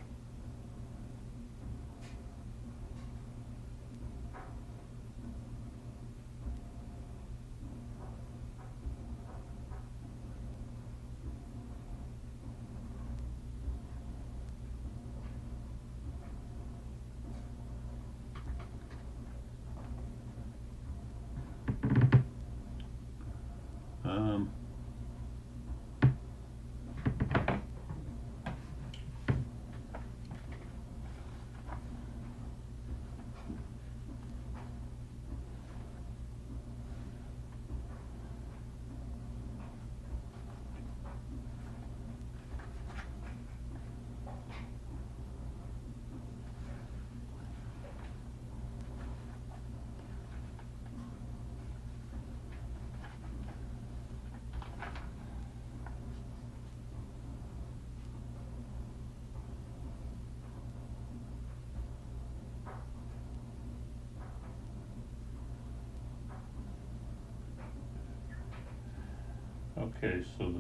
Okay, so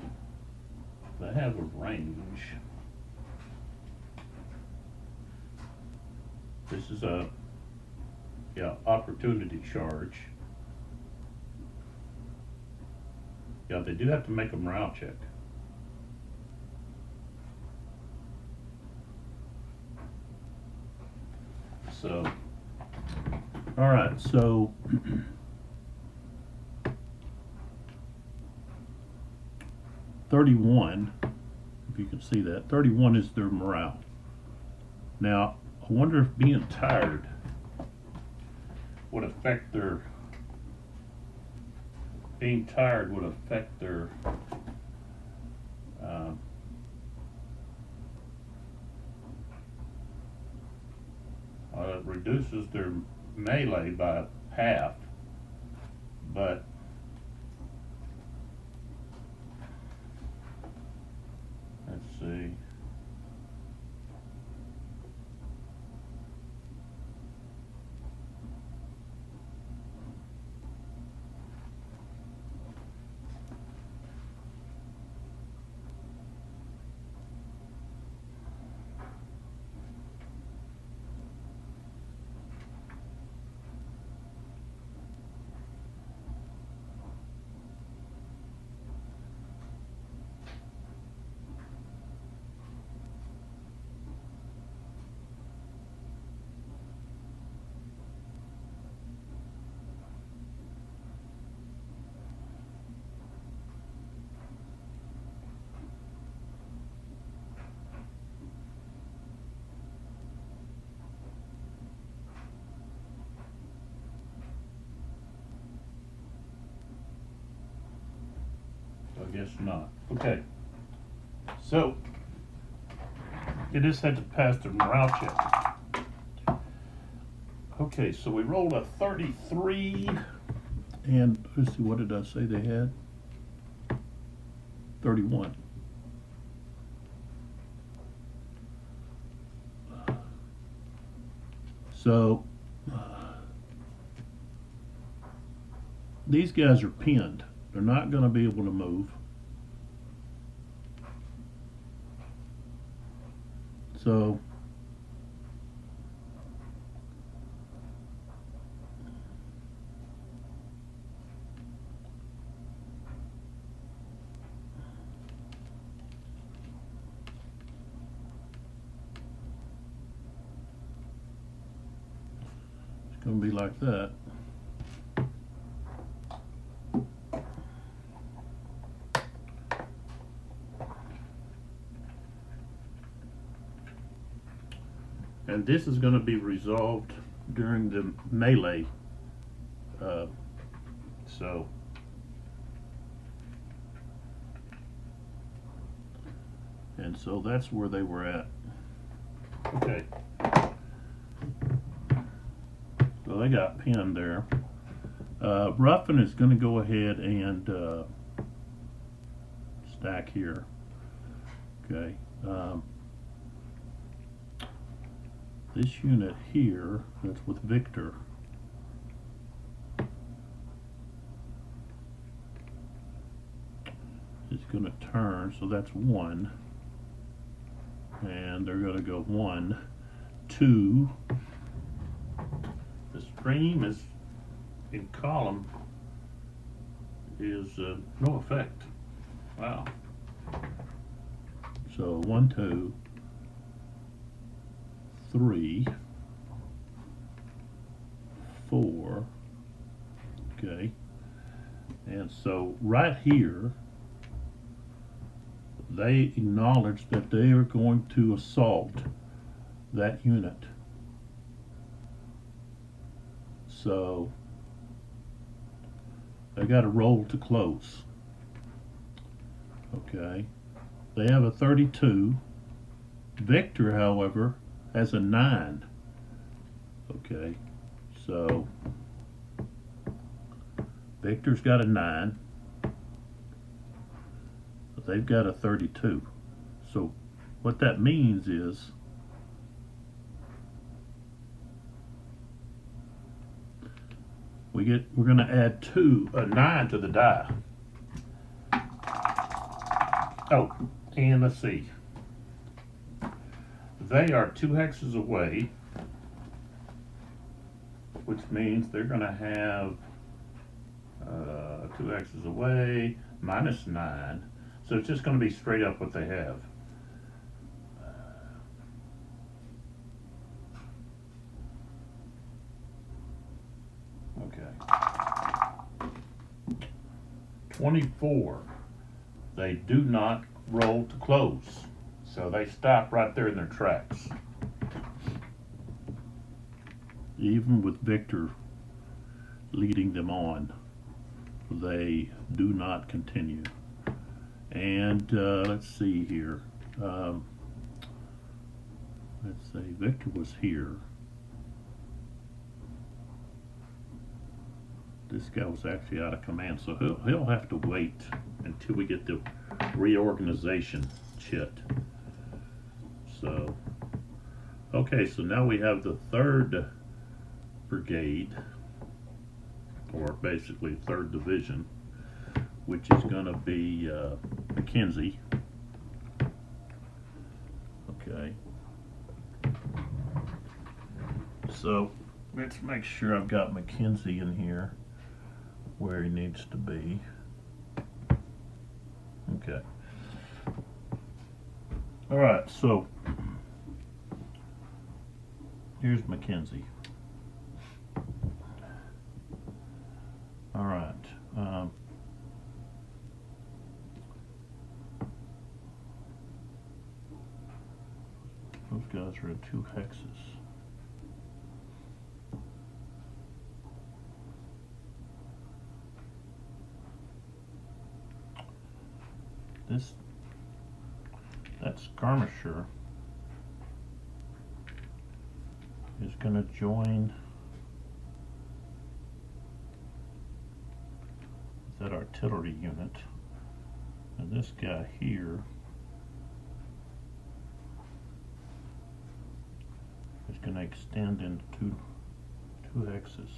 they have a range. This is a, yeah, opportunity charge. Yeah, they do have to make a morale check. So, all right, so 31, if you can see that, 31 is their morale. Now, I wonder if being tired would affect their, it reduces their melee by half, but let's see. I guess not. Okay. So, it just had to pass the morale check. Okay, so we rolled a 33. And let's see, what did I say they had? 31. So, these guys are pinned. They're not going to be able to move. So, it's going to be like that. And this is going to be resolved during the melee. And so that's where they were at. Okay. So they got pinned there. Ruffin is going to go ahead and stack here. Okay. This unit here, that's with Victor, is going to turn, so that's 1. And they're going to go 1, 2. The stream is in column is no effect. Wow. So 1, 2, 3, 4. Okay. And so right here, they acknowledge that they are going to assault that unit. So they got to roll to close. Okay. They have a 32. Victor, however, has a 9. Okay. So Victor's got a 9. But they've got a 32. So what that means is we're going to add a 9 to the die. Oh, and let's see. They are 2 hexes away, which means they're going to have 2 hexes away minus 9. So it's just going to be straight up what they have. Okay. 24. They do not roll to close. So they stop right there in their tracks. Even with Victor leading them on, they do not continue. And let's see here. Let's say Victor was here. This guy was actually out of command, so he'll have to wait until we get the reorganization chit. So, okay, so now we have the 3rd Brigade, or basically 3rd Division, which is going to be McKenzie. Okay. So, let's make sure I've got McKenzie in here where he needs to be. Okay. All right, so here's McKenzie. All right. Those guys are at 2 hexes. That skirmisher is going to join that artillery unit, and this guy here is going to extend into two hexes.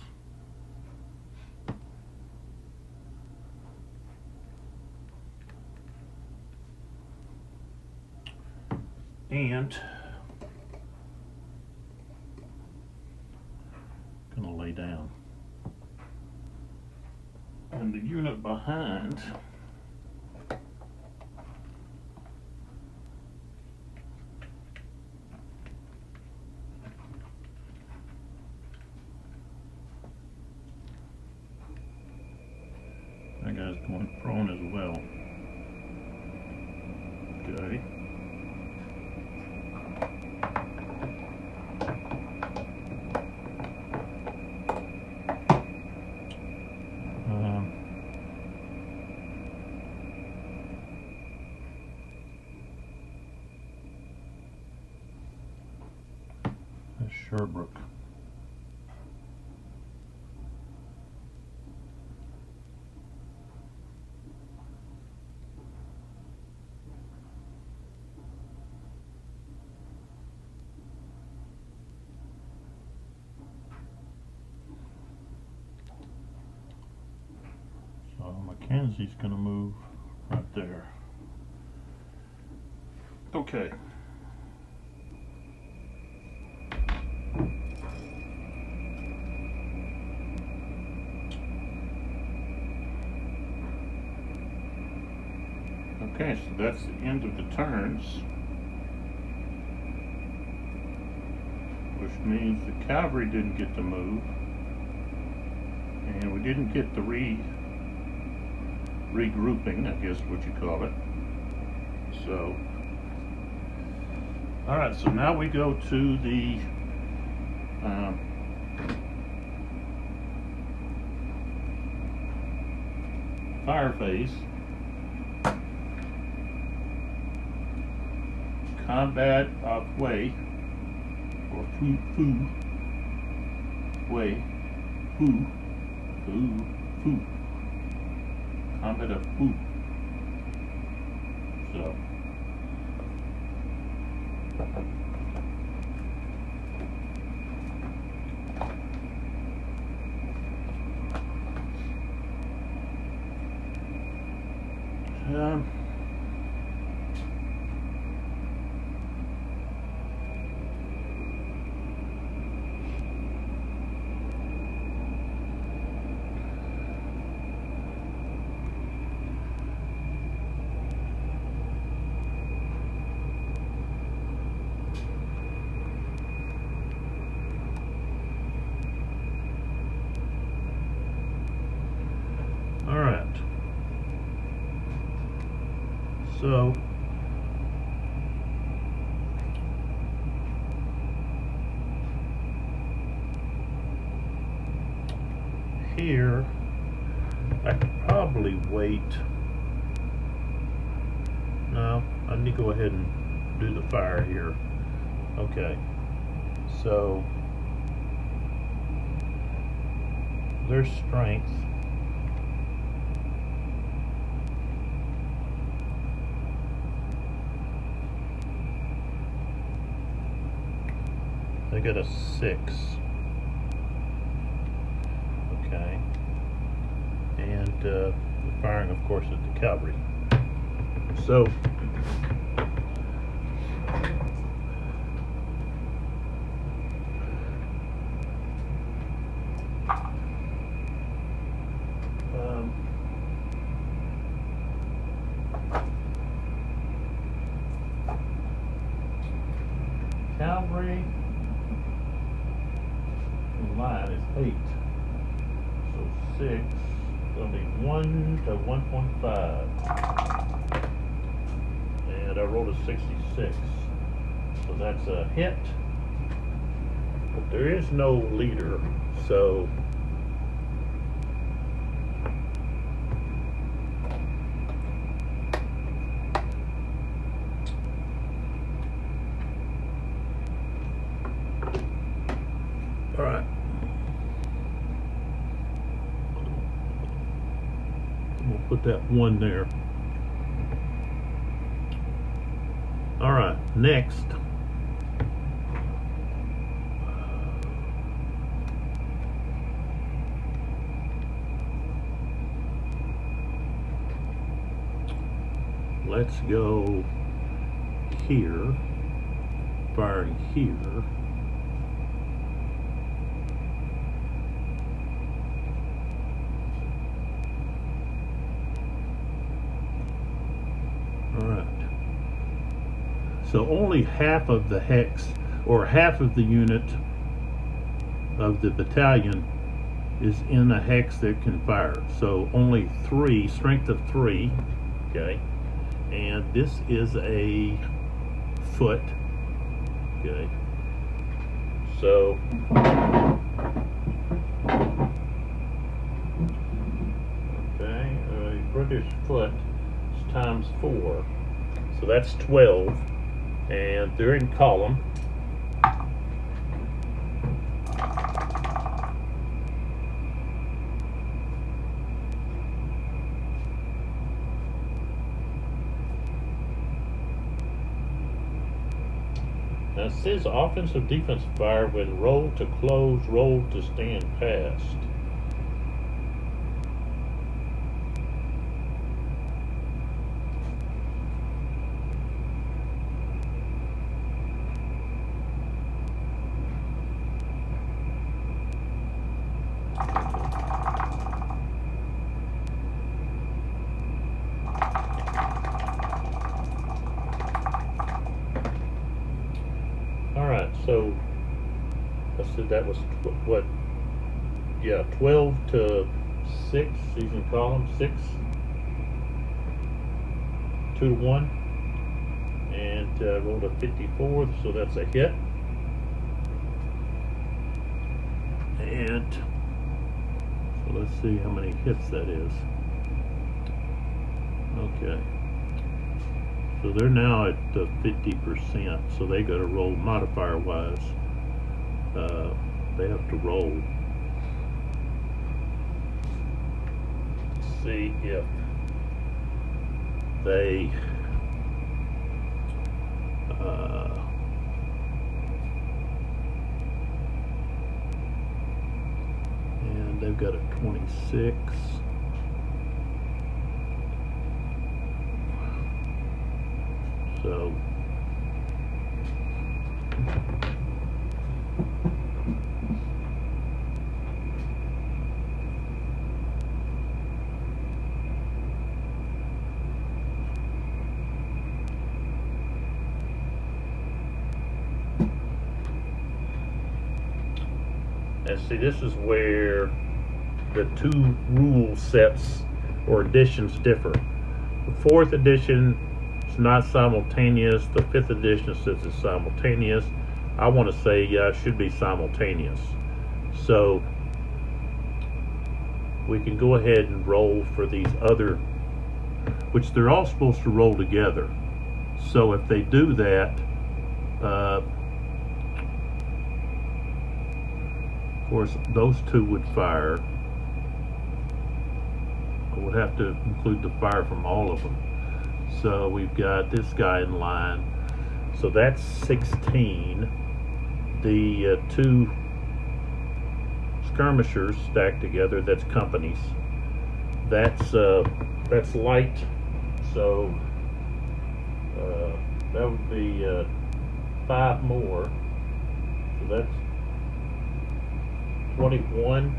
And going to lay down. And the unit behind that guy's going prone as well. Okay. Sherbrooke. So Mackenzie's going to move right there. Okay. Okay, so that's the end of the turns, which means the cavalry didn't get to move, and we didn't get the regrouping, I guess what you call it. So, all right, so now we go to the fire phase. Combat of way, or foo, way, foo, combat of foo. So, So here I could probably wait. No, I need to go ahead and do the fire here. Okay, so there's strength. They got a 6. Okay. And the firing, of course, at the cavalry. So cavalry line is 8. So 6, gonna be 1 to 1.5. And I rolled a 66. So that's a hit. But there is no leader, so all right. We'll put that 1 there. All right, next. Let's go here, firing here. All right. So only half of the hex, or half of the unit of the battalion is in a hex that can fire. So only 3, strength of 3, okay? And this is a foot, okay? So okay, British foot is times 4, so that's 12, and they're in column. Now it says offensive defensive fire when roll to close, roll to stand past. So I said that was what? Yeah, 12 to 6. He's in column 6, 2 to 1, and rolled a 54, so that's a hit. And so let's see how many hits that is. Okay. So they're now at 50%, so they got to roll modifier wise. They have to roll. Let's see if they and they've got a 26. So and see, this is where the 2 rule sets or editions differ. The 4th edition It's not simultaneous. The 5th edition says it's simultaneous. I want to say, yeah, it should be simultaneous. So we can go ahead and roll for these other, which they're all supposed to roll together. So if they do that, of course, those two would fire. I would have to include the fire from all of them. So we've got this guy in line. So that's 16. The two skirmishers stacked together, that's companies. That's light. So that would be 5 more. So that's 21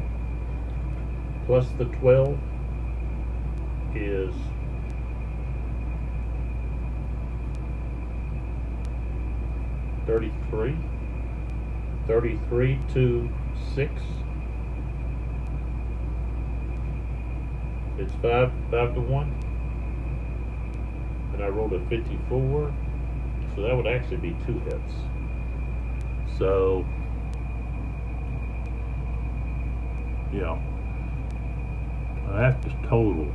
plus the 12 is 33. 33 to 6. It's 5 to 1. And I rolled a 54. So that would actually be 2 hits. So yeah, I have to total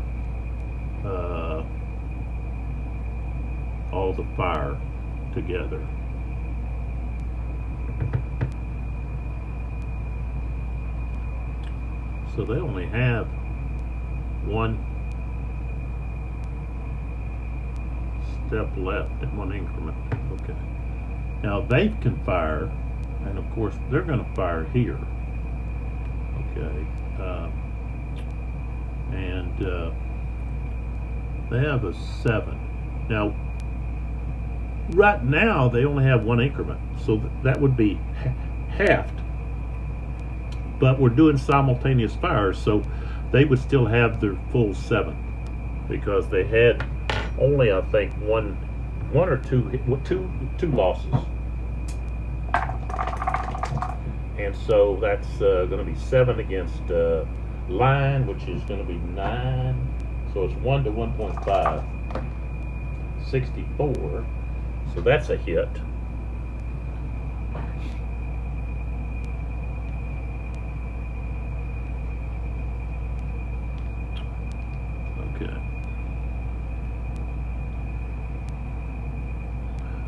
all the fire together. So they only have one step left in one increment. Okay. Now they can fire, and of course they're going to fire here. Okay. And they have a 7. Now, right now they only have one increment, so that would be halved. But we're doing simultaneous fires, so they would still have their full 7 because they had only, I think, one or two losses. And so that's going to be 7 against line, which is going to be 9. So it's 1 to 1.5. 64. So that's a hit.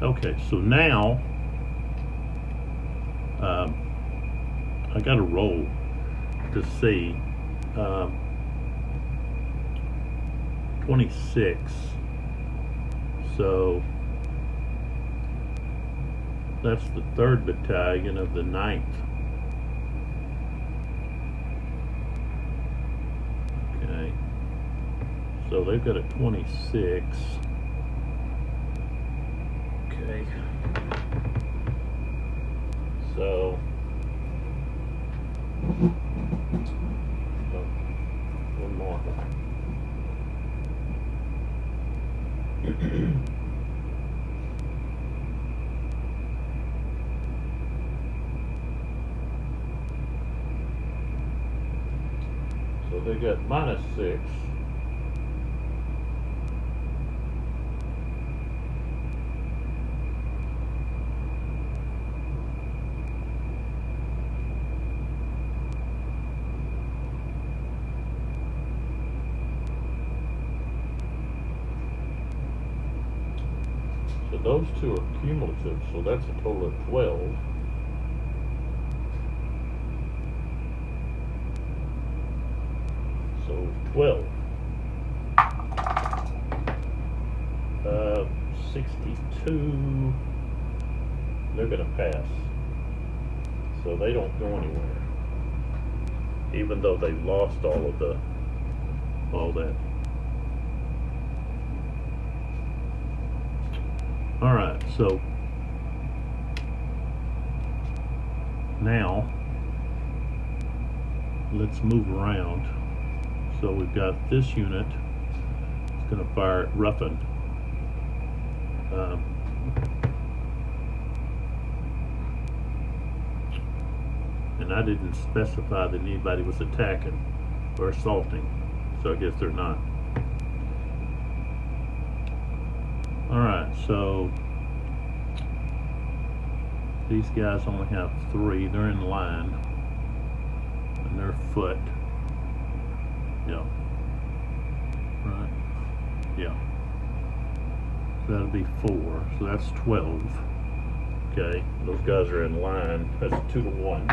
Okay, so now I got to roll to see 26. So that's the 3rd battalion of the 9th. Okay, so they've got a 26. Okay, so one more. So they got -6. So those two are cumulative, so that's a total of 12. So 12. 62. They're going to pass. So they don't go anywhere. Even though they've lost all that. All right, so now let's move around. So we've got this unit. It's going to fire at Ruffin. And I didn't specify that anybody was attacking or assaulting, so I guess they're not. All right. right, so these guys only have 3. They're in line, and they're foot. Yeah. Right. Yeah. So that'll be 4. So that's 12. Okay. Those guys are in line. That's 2 to 1.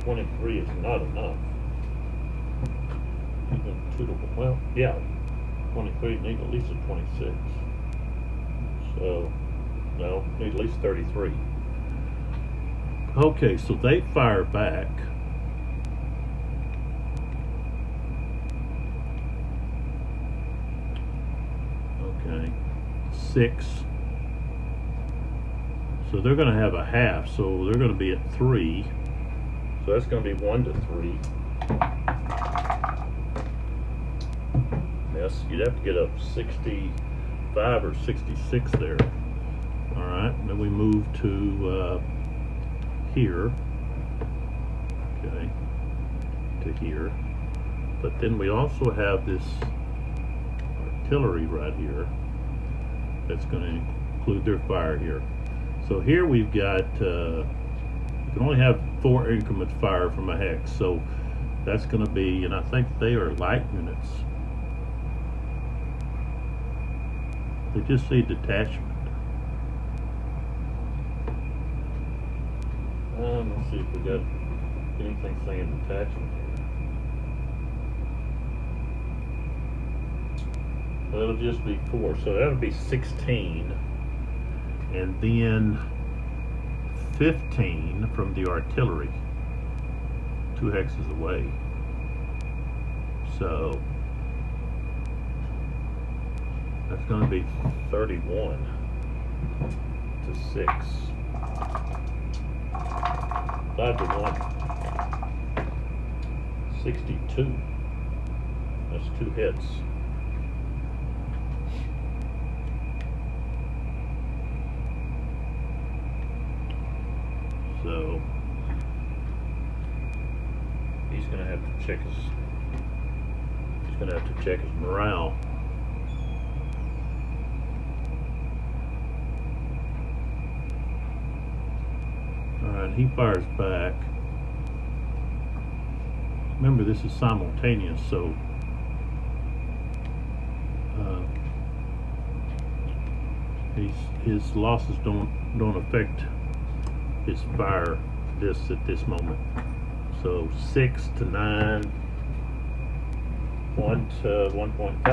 23 is not enough. Even 2 to 1. Well, yeah. 23 need at least a 26. So, no, need at least 33. Okay, so they fire back. Okay, 6. So they're going to have a half, so they're going to be at 3. So that's going to be 1 to 3. Yes, you'd have to get up 65 or 66 there. All right, then we move to here. Okay, to here. But then we also have this artillery right here that's going to include their fire here. So here we've got, you can only have 4 increments fire from a hex, so that's going to be, and I think they are light units. They just say detachment. Let's see if we got anything saying detachment here. Well, it'll just be 4, so that'll be 16, and then 15 from the artillery, 2 hexes away. So that's going to be 31 to 6. 5 to 1. 62. That's 2 hits. So he's going to have to check his. He's going to have to check his morale. Alright, he fires back. Remember, this is simultaneous, so his losses don't affect his fire at this moment. So 6 to 9, 1 to 1.5,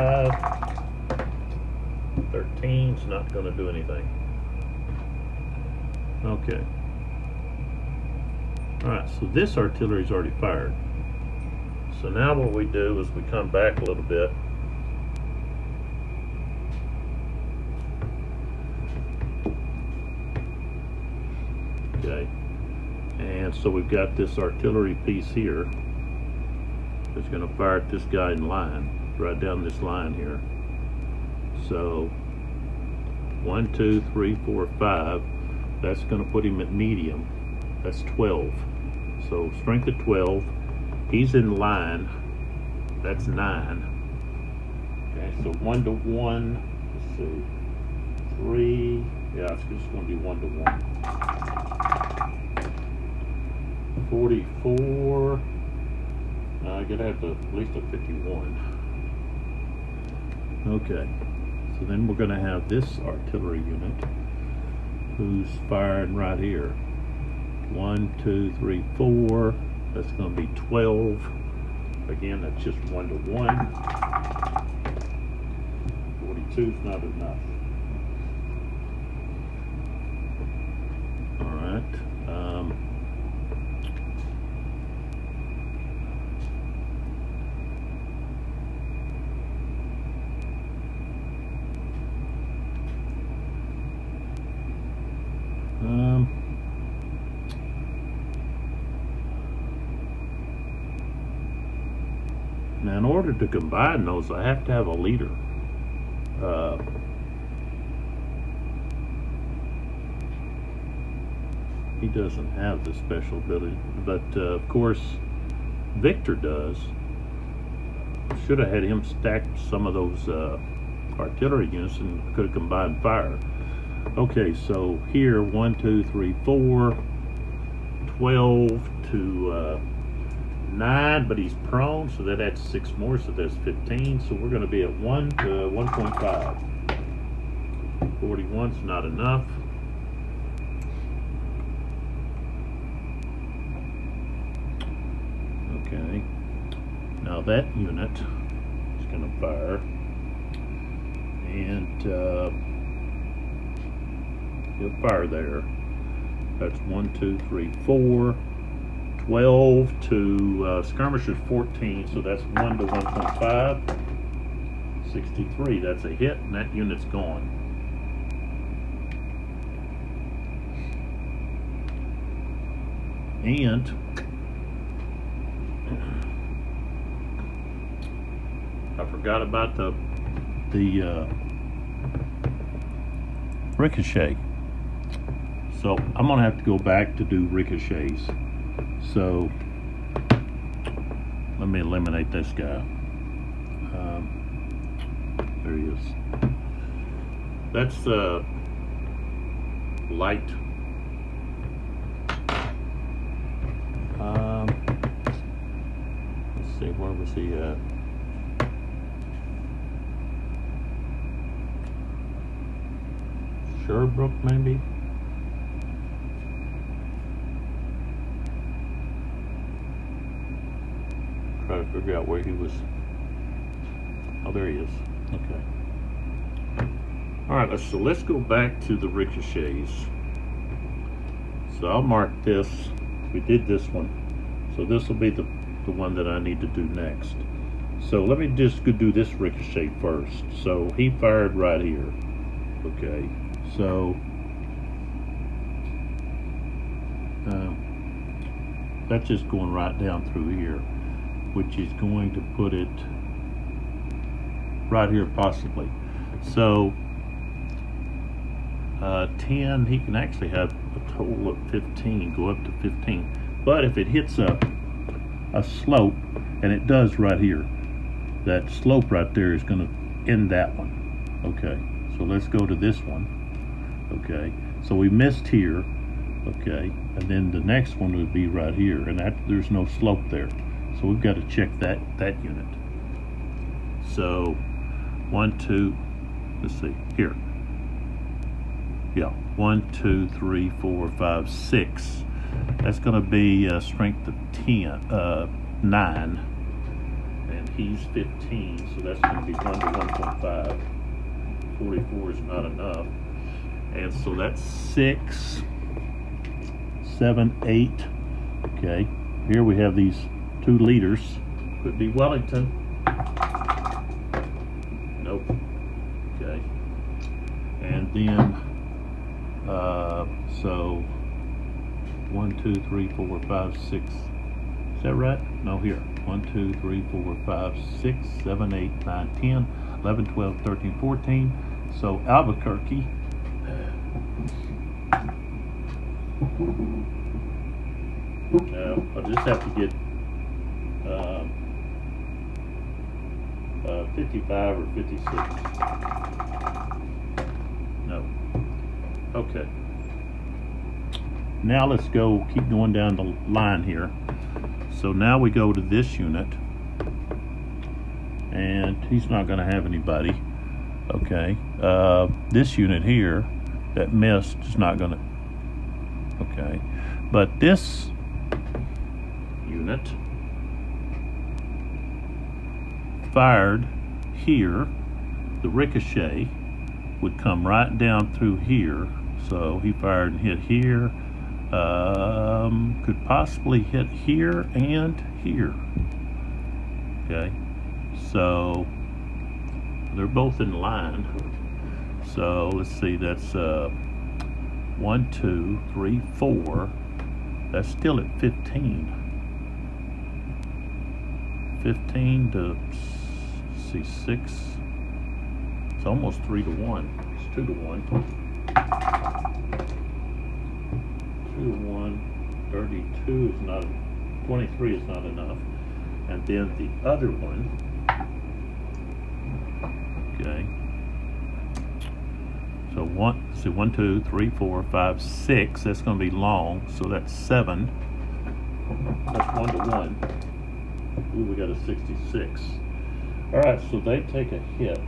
13's not going to do anything. Okay. Alright, so this artillery's already fired. So now what we do is we come back a little bit. Okay. And so we've got this artillery piece here that's going to fire at this guy in line, right down this line here. So 1, 2, 3, 4, 5. That's going to put him at medium. That's 12. So strength of 12. He's in line. That's 9. Okay, so 1 to 1. Let's see. 3. Yeah, it's just going to be 1 to 1. 44. I'm going to have to at least a 51. Okay. So then we're going to have this artillery unit who's firing right here. 1, 2, 3, 4. That's going to be 12. Again, that's just 1 to 1. 42 is not enough. All right. Now, in order to combine those, I have to have a leader. He doesn't have the special ability, but of course, Victor does. should have had him stack some of those artillery units and could have combined fire. Okay, so here 1, 2, 3, 4, 12 to 9, but he's prone, so that adds 6 more, so that's 15. So we're going to be at 1 to 1.5. 41's not enough. Okay, now that unit is going to fire, and he'll fire there. That's 1, 2, 3, 4, 12 to skirmishers 14, so that's 1 to 1.5. 63, that's a hit, and that unit's gone. And I forgot about the ricochet. So I'm gonna have to go back to do ricochets. So let me eliminate this guy. There he is. That's light. Let's see, where was he at? Sherbrooke, maybe? Try to figure out where he was. Oh, there he is. Okay. All right, so let's go back to the ricochets. So I'll mark this. We did this one. So this will be the one that I need to do next. So let me just go do this ricochet first. So he fired right here. Okay. So that's just going right down through here, which is going to put it right here possibly. So 10, he can actually have a total of 15, go up to 15. But if it hits a slope, and it does right here, that slope right there is going to end that one. Okay, so let's go to this one. Okay, so we missed here. Okay, and then the next one would be right here, and that there's no slope there. So we've got to check that unit. So 1, 2, let's see, here. Yeah, 1, 2, 3, 4, 5, 6. That's going to be strength of 9, and he's 15, so that's going to be 1 to 1.5. 44 is not enough, and so that's 6, 7, 8. Okay, here we have these 2 leaders. Could be Wellington. Nope. Okay, and then so 1, 2, 3, 4, 5, 6. Is that right? No, here. 1, 2, 3, 4, 5, 6, 7, 8, 9, 10, 11, 12, 13, 14. So Albuquerque. I'll just have to get 55 or 56. No. Okay. Now let's go, keep going down the line here. So now we go to this unit, and he's not going to have anybody. Okay. This unit here that missed is not going to. Okay. But this unit fired here. The ricochet would come right down through here. So he fired and hit here. Could possibly hit here and here. Okay, so they're both in line. So let's see, that's 1, 2, 3, 4. That's still at 15. 15 to see 6. It's almost 3 to 1. It's 2 to 1. 2 to 1, 32 is not, 23 is not enough. And then the other one 1, 2, 3, 4, 5, 6. That's going to be long, so that's 7. That's 1 to 1. Ooh, we got a 66. All right, so they take a hit.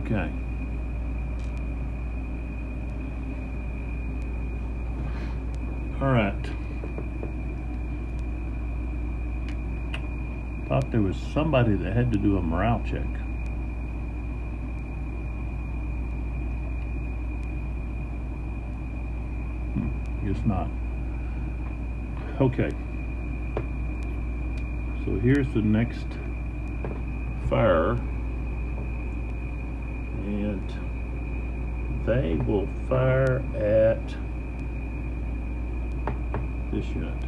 Okay. All right. Thought there was somebody that had to do a morale check. Guess not. Okay. So here's the next fire. And they will fire at this unit.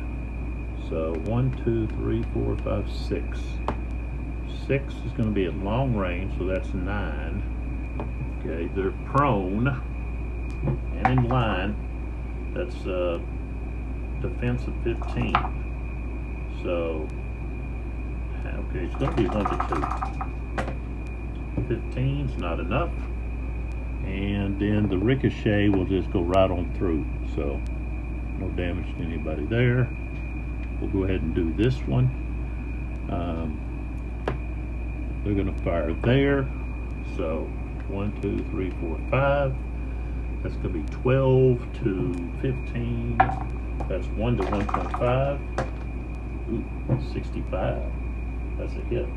So 1, 2, 3, 4, 5, 6. 6 is going to be at long range, so that's 9. Okay, they're prone and in line. That's defense of 15. So, okay, it's going to be 1 to 2. 15's not enough. And then the ricochet will just go right on through. So, no damage to anybody there. We'll go ahead and do this one. They're going to fire there. So 1, 2, 3, 4, 5. That's going to be 12 to 15. That's 1 to 1.5. Ooh, 65. That's a hit.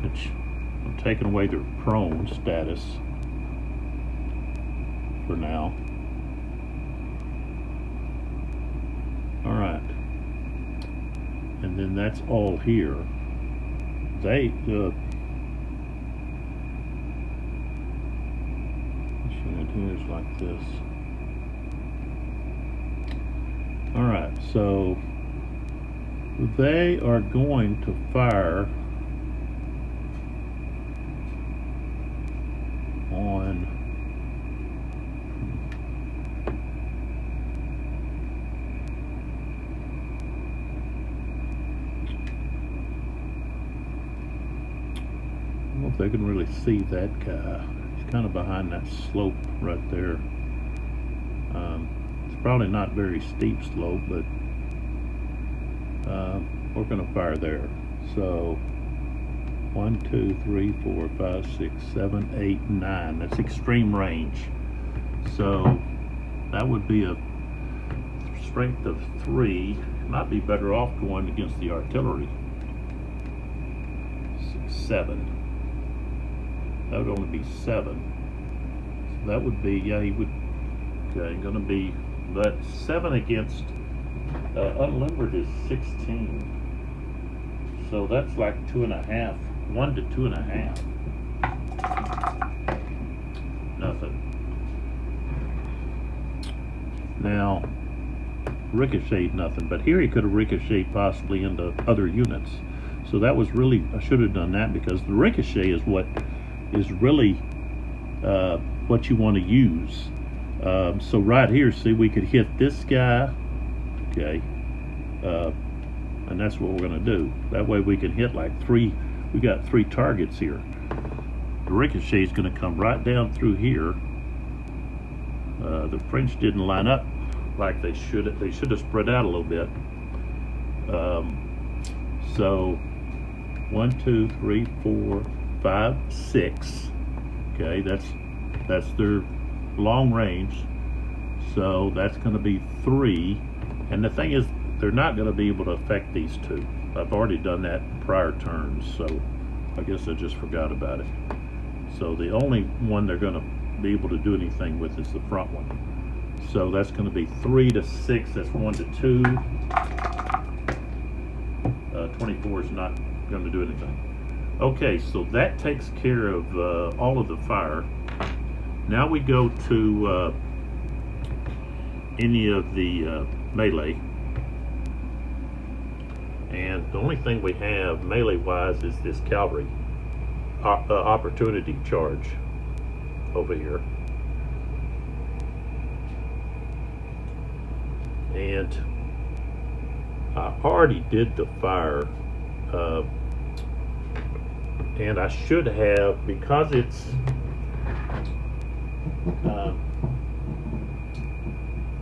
Which I'm taking away their prone status for now. All right, and then that's all here. They this unit here is like this. All right, so they are going to fire on I don't know if they can really see that guy. He's kind of behind that slope right there. It's probably not very steep slope, but we're going to fire there. So 1, 2, 3, 4, 5, 6, 7, 8, 9. That's extreme range. So that would be a strength of 3. Might be better off going against the artillery. 6, 7. That would only be 7. So that would be, yeah, he would, okay, gonna be, but 7 against unlimbered is 16. So that's like 2.5. 1 to 2.5. Nothing. Now, ricocheted nothing, but here he could have ricocheted possibly into other units. So that was really, I should have done that, because the ricochet is what is really what you want to use. So right here, see, we could hit this guy, okay, and that's what we're going to do. That way we can hit like 3. We got 3 targets here. The ricochet is going to come right down through here. The French didn't line up like they should have. They should have spread out a little bit. So 1, 2, 3, 4, 5, 6. Okay, that's their long range. So that's going to be 3. And the thing is, they're not going to be able to affect these 2. I've already done that in prior turns, so I guess I just forgot about it. So the only one they're going to be able to do anything with is the front one. So that's going to be 3 to 6. That's 1 to 2. 24 is not going to do anything. Okay, so that takes care of all of the fire. Now we go to any of the melee. And the only thing we have melee wise is this cavalry. opportunity charge over here. And I already did the fire, and I should have, because it's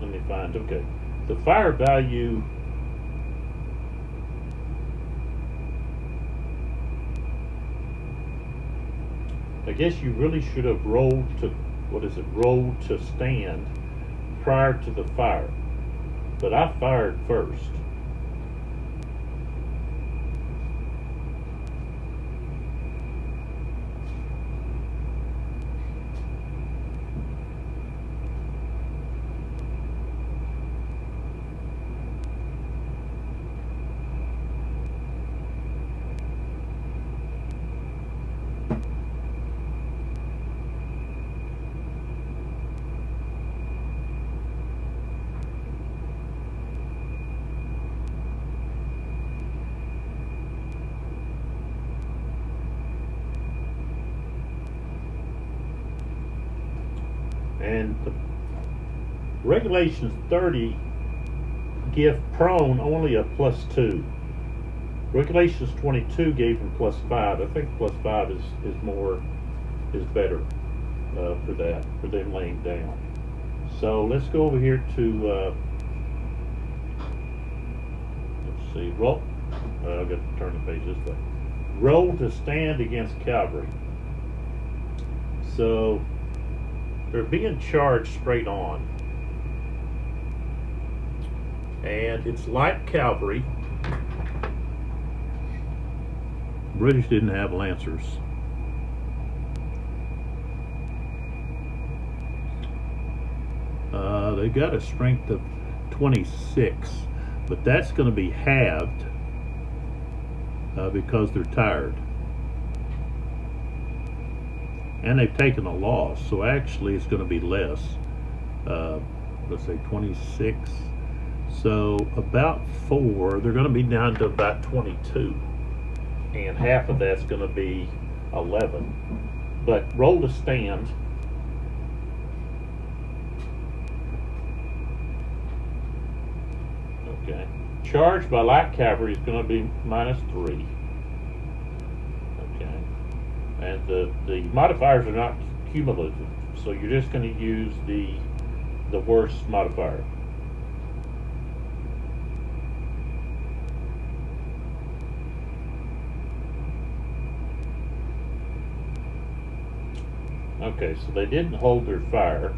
let me find, okay, the fire value, I guess you really should have rolled to, rolled to stand prior to the fire. But I fired first. And the regulations 30 give prone only a +2. Regulations 22 gave him +5. I think +5 is better for that, for them laying down. So let's go over here to let's see, roll. I've got to turn the page this way. Roll to stand against cavalry. So they're being charged straight on, and it's light cavalry. British didn't have lancers. They got a strength of 26, but that's going to be halved because they're tired. And they've taken a loss, so actually it's going to be less. Let's say 26. So about 4, they're going to be down to about 22. And half of that's going to be 11. But roll to stand. Okay. Charge by light cavalry is going to be -3. Okay. And the modifiers are not cumulative, so you're just going to use the worst modifier. Okay, so they didn't hold their fire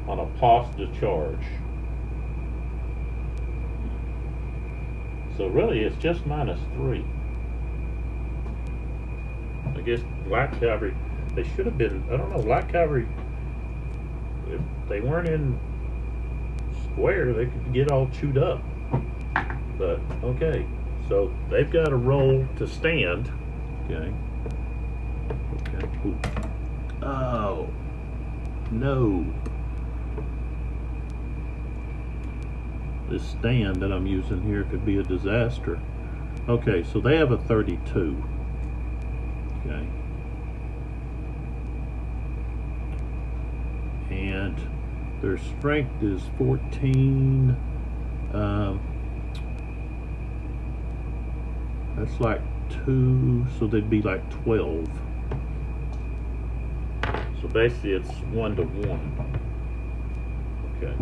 on a positive charge. So really it's just -3. I guess light cavalry, they should have been, I don't know, light cavalry, if they weren't in square, they could get all chewed up. But, okay, so they've got a roll to stand. Okay. Okay. Ooh. Oh, no. This stand that I'm using here could be a disaster. Okay, so they have a 32. Okay. And their strength is 14. That's like 2, so they'd be like 12. So basically it's 1 to 1. Okay.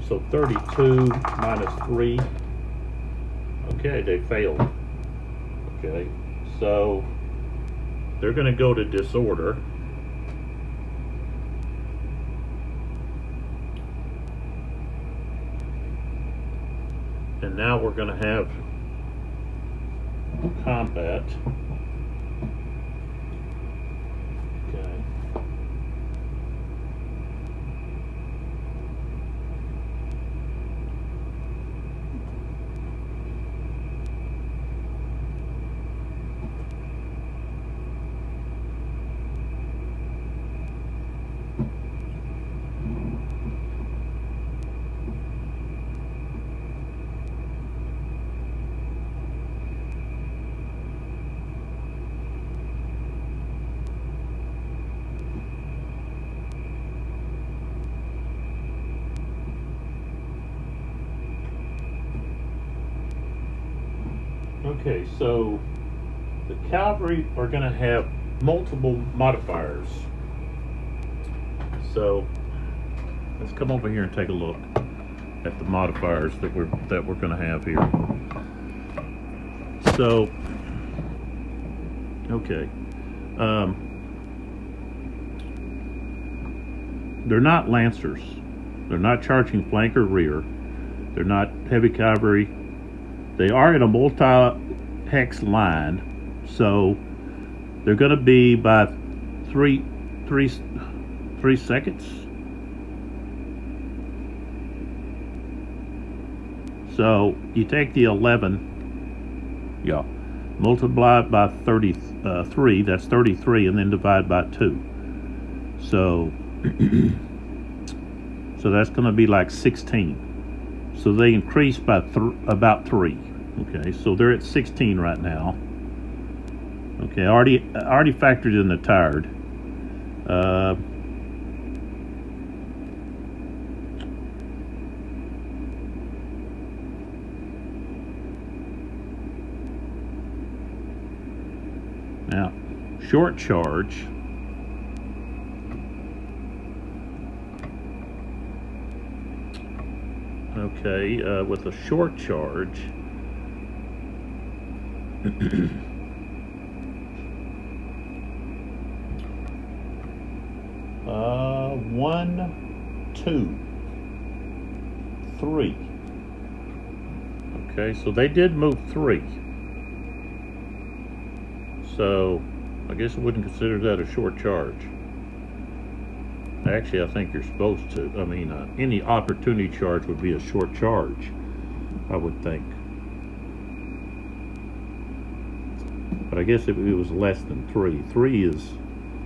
So 32 -3. Okay, they failed. Okay. So they're going to go to disorder. And now we're going to have combat. Okay. Okay, so the cavalry are going to have multiple modifiers. So let's come over here and take a look at the modifiers that we're going to have here. So, okay, they're not lancers. They're not charging flank or rear. They're not heavy cavalry. They are in a multi-hex line, so they're going to be by three seconds. So you take the 11, yeah, multiply it by 33. That's 33, and then divide by 2. So, so that's going to be like 16. So they increased by about 3. Okay, so they're at 16 right now. Okay, I already factored in the tired. Now, short charge. Okay, with a short charge, 1, 2, 3. Okay, so they did move 3. So I guess I wouldn't consider that a short charge. Actually, I think you're supposed to. I mean, any opportunity charge would be a short charge, I would think. But I guess if it was less than 3. 3 is,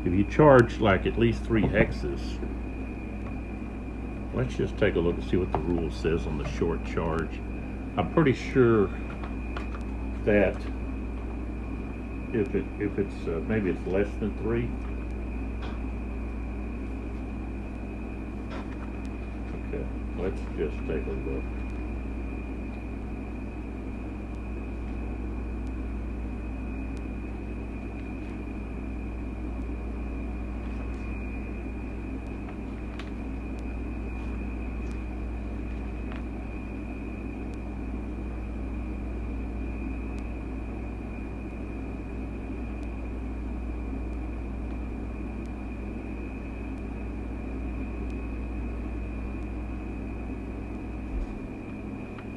if you charge like at least 3 hexes. Let's just take a look and see what the rule says on the short charge. I'm pretty sure that if it's maybe it's less than 3. Okay, let's just take a look.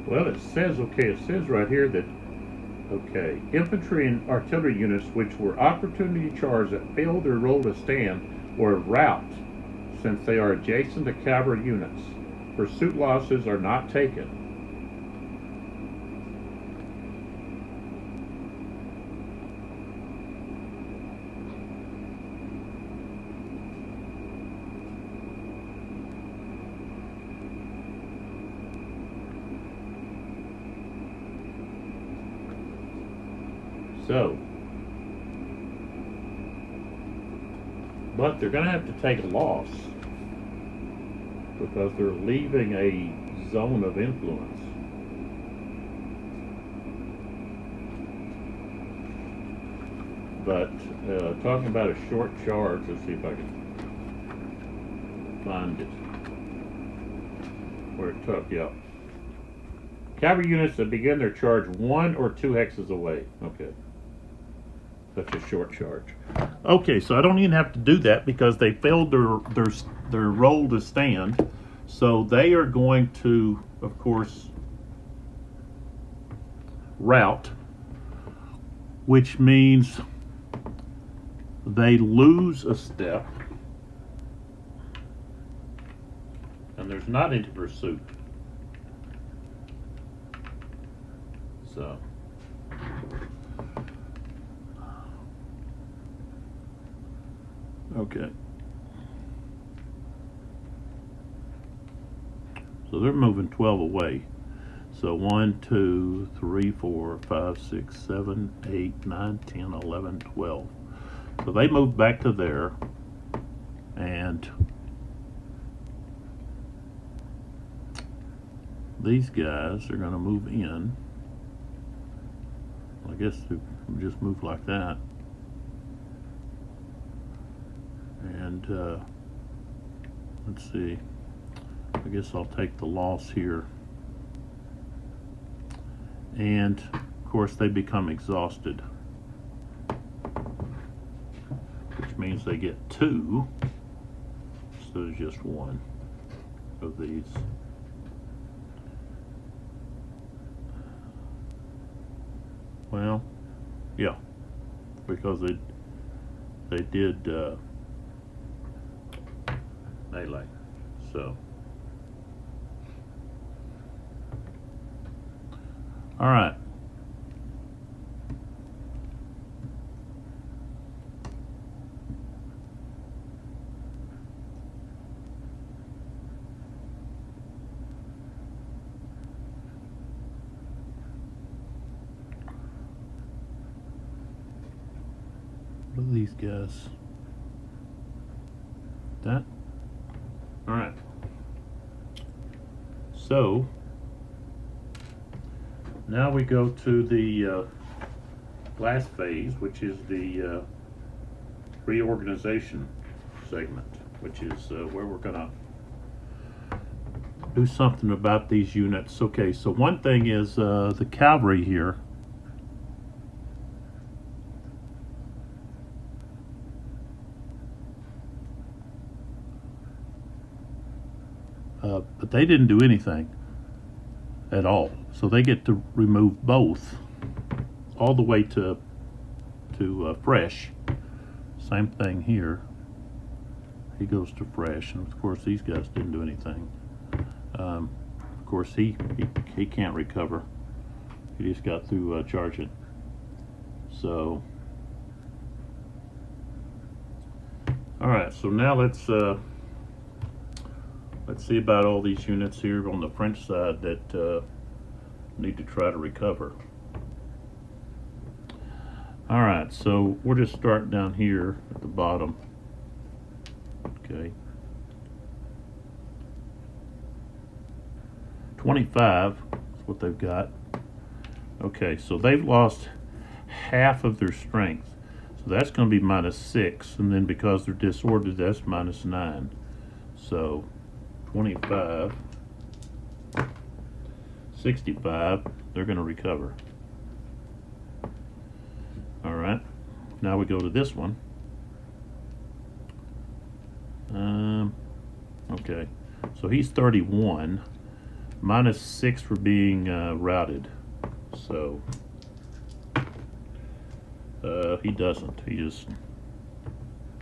Well, it says right here that, okay, infantry and artillery units which were opportunity charged that failed their role to stand or rout, since they are adjacent to cavalry units. Pursuit losses are not taken. So, but they're going to have to take a loss because they're leaving a zone of influence. But talking about a short charge, let's see if I can find it where it took. Yeah, cavalry units that begin their charge 1 or 2 hexes away. Okay. That's a short charge. Okay, so I don't even have to do that because they failed their role to stand. So they are going to, of course, rout, which means they lose a step, and there's not any pursuit. So. Okay. So they're moving 12 away. So 1, 2, 3, 4, 5, 6, 7, 8, 9, 10, 11, 12. So they move back to there, and these guys are going to move in. I guess we just move like that. And let's see, I guess I'll take the loss here. And of course they become exhausted, which means they get 2 instead of just 1 of these. Well, yeah, because they did melee, so. All right. What are these guys? That? All right. So now we go to the last phase, which is the reorganization segment, which is where we're gonna do something about these units. Okay, so one thing is the cavalry here. But they didn't do anything at all, so they get to remove both all the way to fresh. Same thing here. He goes to fresh, and of course these guys didn't do anything. Of course he can't recover. He just got through charging. So all right, so now let's see about all these units here on the French side that need to try to recover. All right, so we'll just start down here at the bottom. Okay. 25 is what they've got. Okay, so they've lost half of their strength. So that's going to be -6, and then because they're disordered, that's -9. So 25, 65, they're going to recover. All right, now we go to this one. Okay, so he's 31, -6 for being routed. So he doesn't. He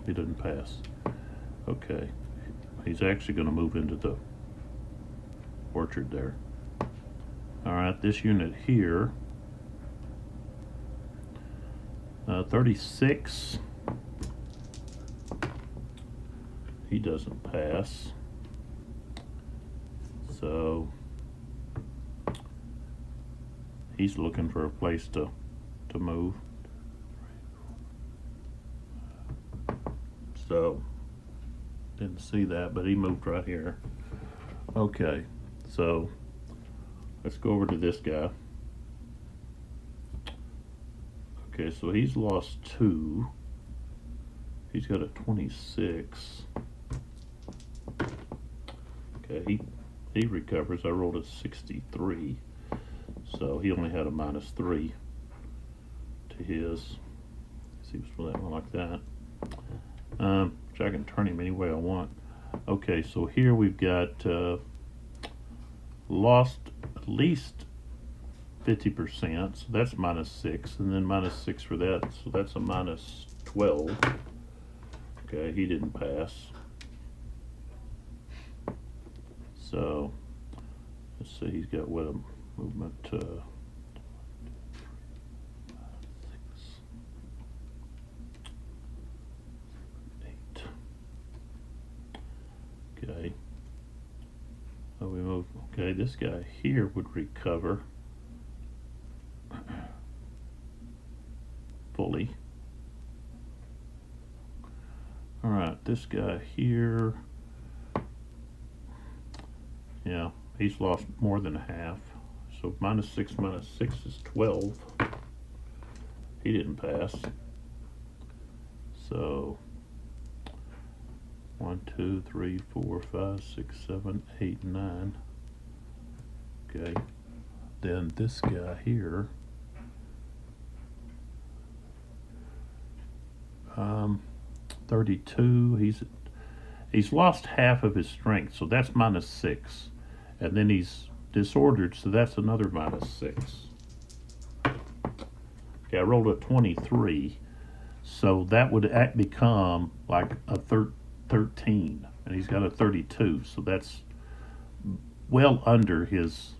doesn't pass. Okay, he's actually going to move into the orchard there. All right, this unit here, 36. He doesn't pass. So he's looking for a place to move. So didn't see that, but he moved right here. Okay, so let's go over to this guy. Okay, so he's lost 2. He's got a 26. Okay, he recovers. I rolled a 63, so he only had a -3 to his. See, he was that one like that. Which I can turn him any way I want. Okay, so here we've got lost at least 50%, so that's -6, and then -6 for that, so that's a -12. Okay, he didn't pass. So let's see, he's got what, a movement 6. Okay. So we move. Okay, this guy here would recover fully. All right, this guy here, yeah, he's lost more than half. So -6 is 12. He didn't pass. So 1, 2, 3, 4, 5, 6, 7, 8, 9. Okay. Then this guy here. 32. He's lost half of his strength, so that's -6. And then he's disordered, so that's another -6. Okay, I rolled a 23, so that would become like a 13, and he's got a 32, so that's well under his.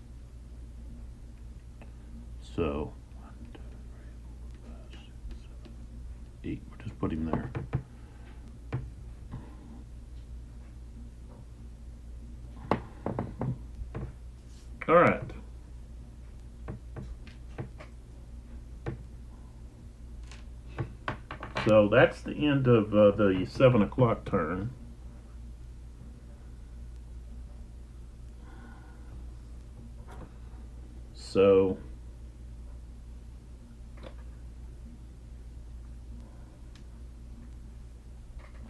So 1, 2, 3, 4, 5, 6, 7, 8. We'll just put him there. All right. So that's the end of the 7 o'clock turn. So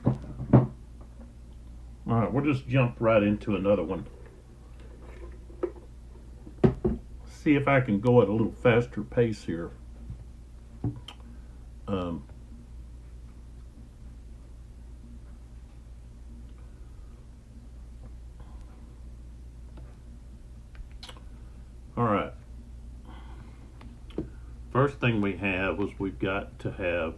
all right, we'll just jump right into another one. See if I can go at a little faster pace here. All right. First thing we have was we've got to have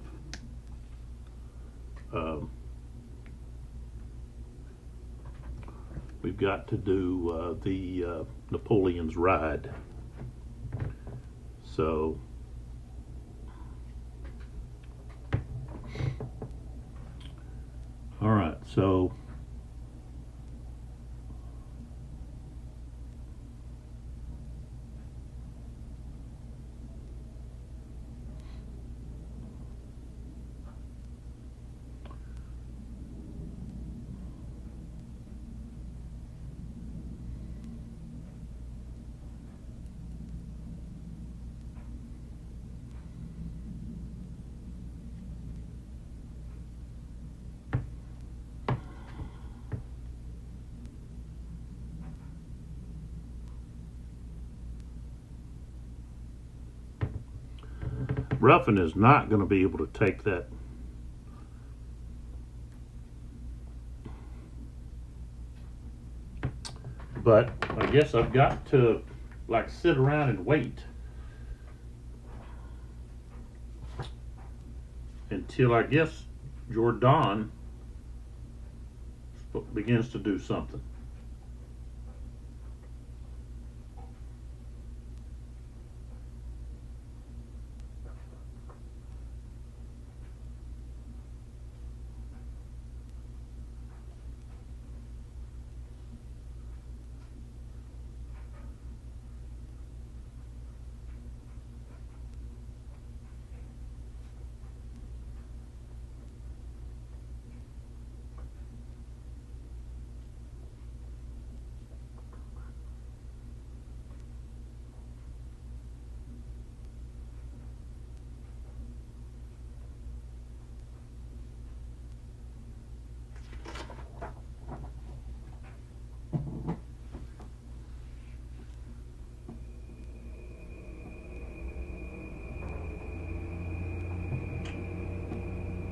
we've got to do the Napoleon's Ride. So all right, so Ruffin is not going to be able to take that. But I guess I've got to like sit around and wait until I guess Jordan begins to do something.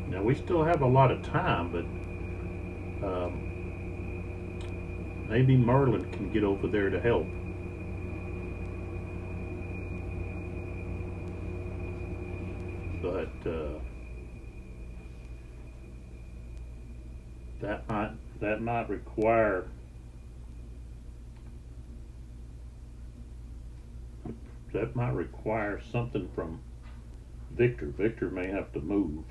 Now we still have a lot of time, but maybe Merlin can get over there to help. But that might require something from Victor. Victor may have to move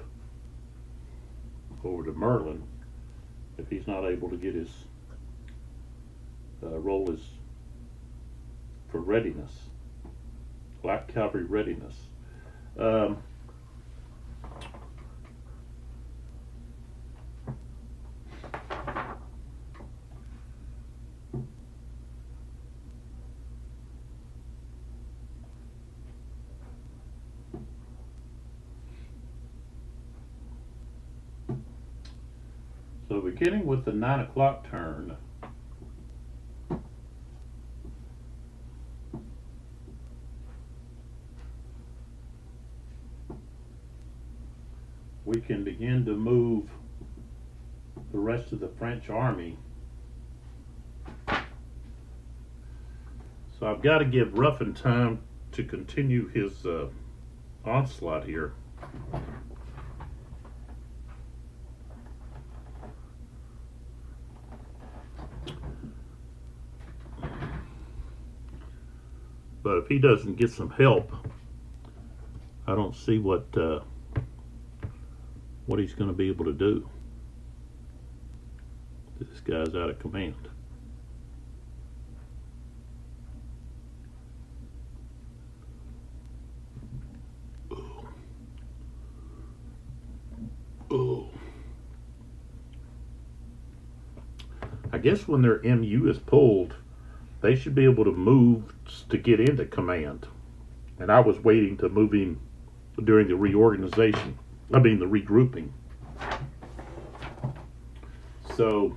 over to Merlin if he's not able to get his roll his for readiness, light cavalry readiness. So beginning with the 9 o'clock turn, we can begin to move the rest of the French army. So I've got to give Ruffin time to continue his onslaught here. But if he doesn't get some help, I don't see what he's going to be able to do. This guy's out of command. Oh. I guess when their MU is pulled, they should be able to move to get into command. And I was waiting to move him during the reorganization. I mean the regrouping. So,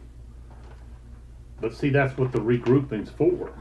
but see, that's what the regrouping's for.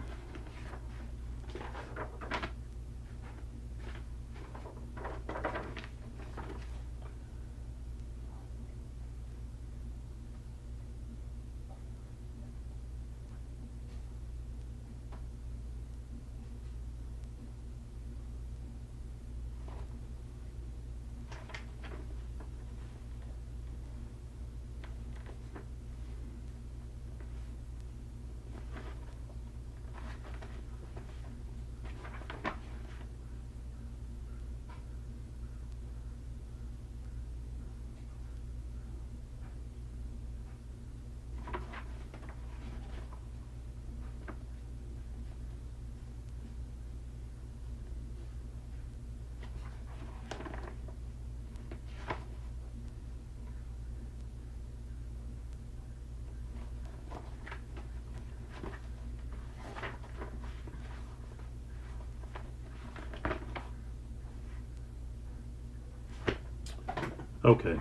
Okay.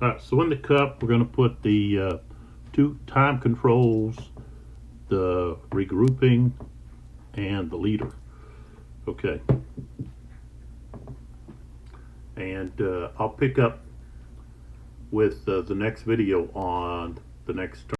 Alright, so in the cup, we're going to put the 2 time controls, the regrouping, and the leader. Okay. And I'll pick up with the next video on the next turn.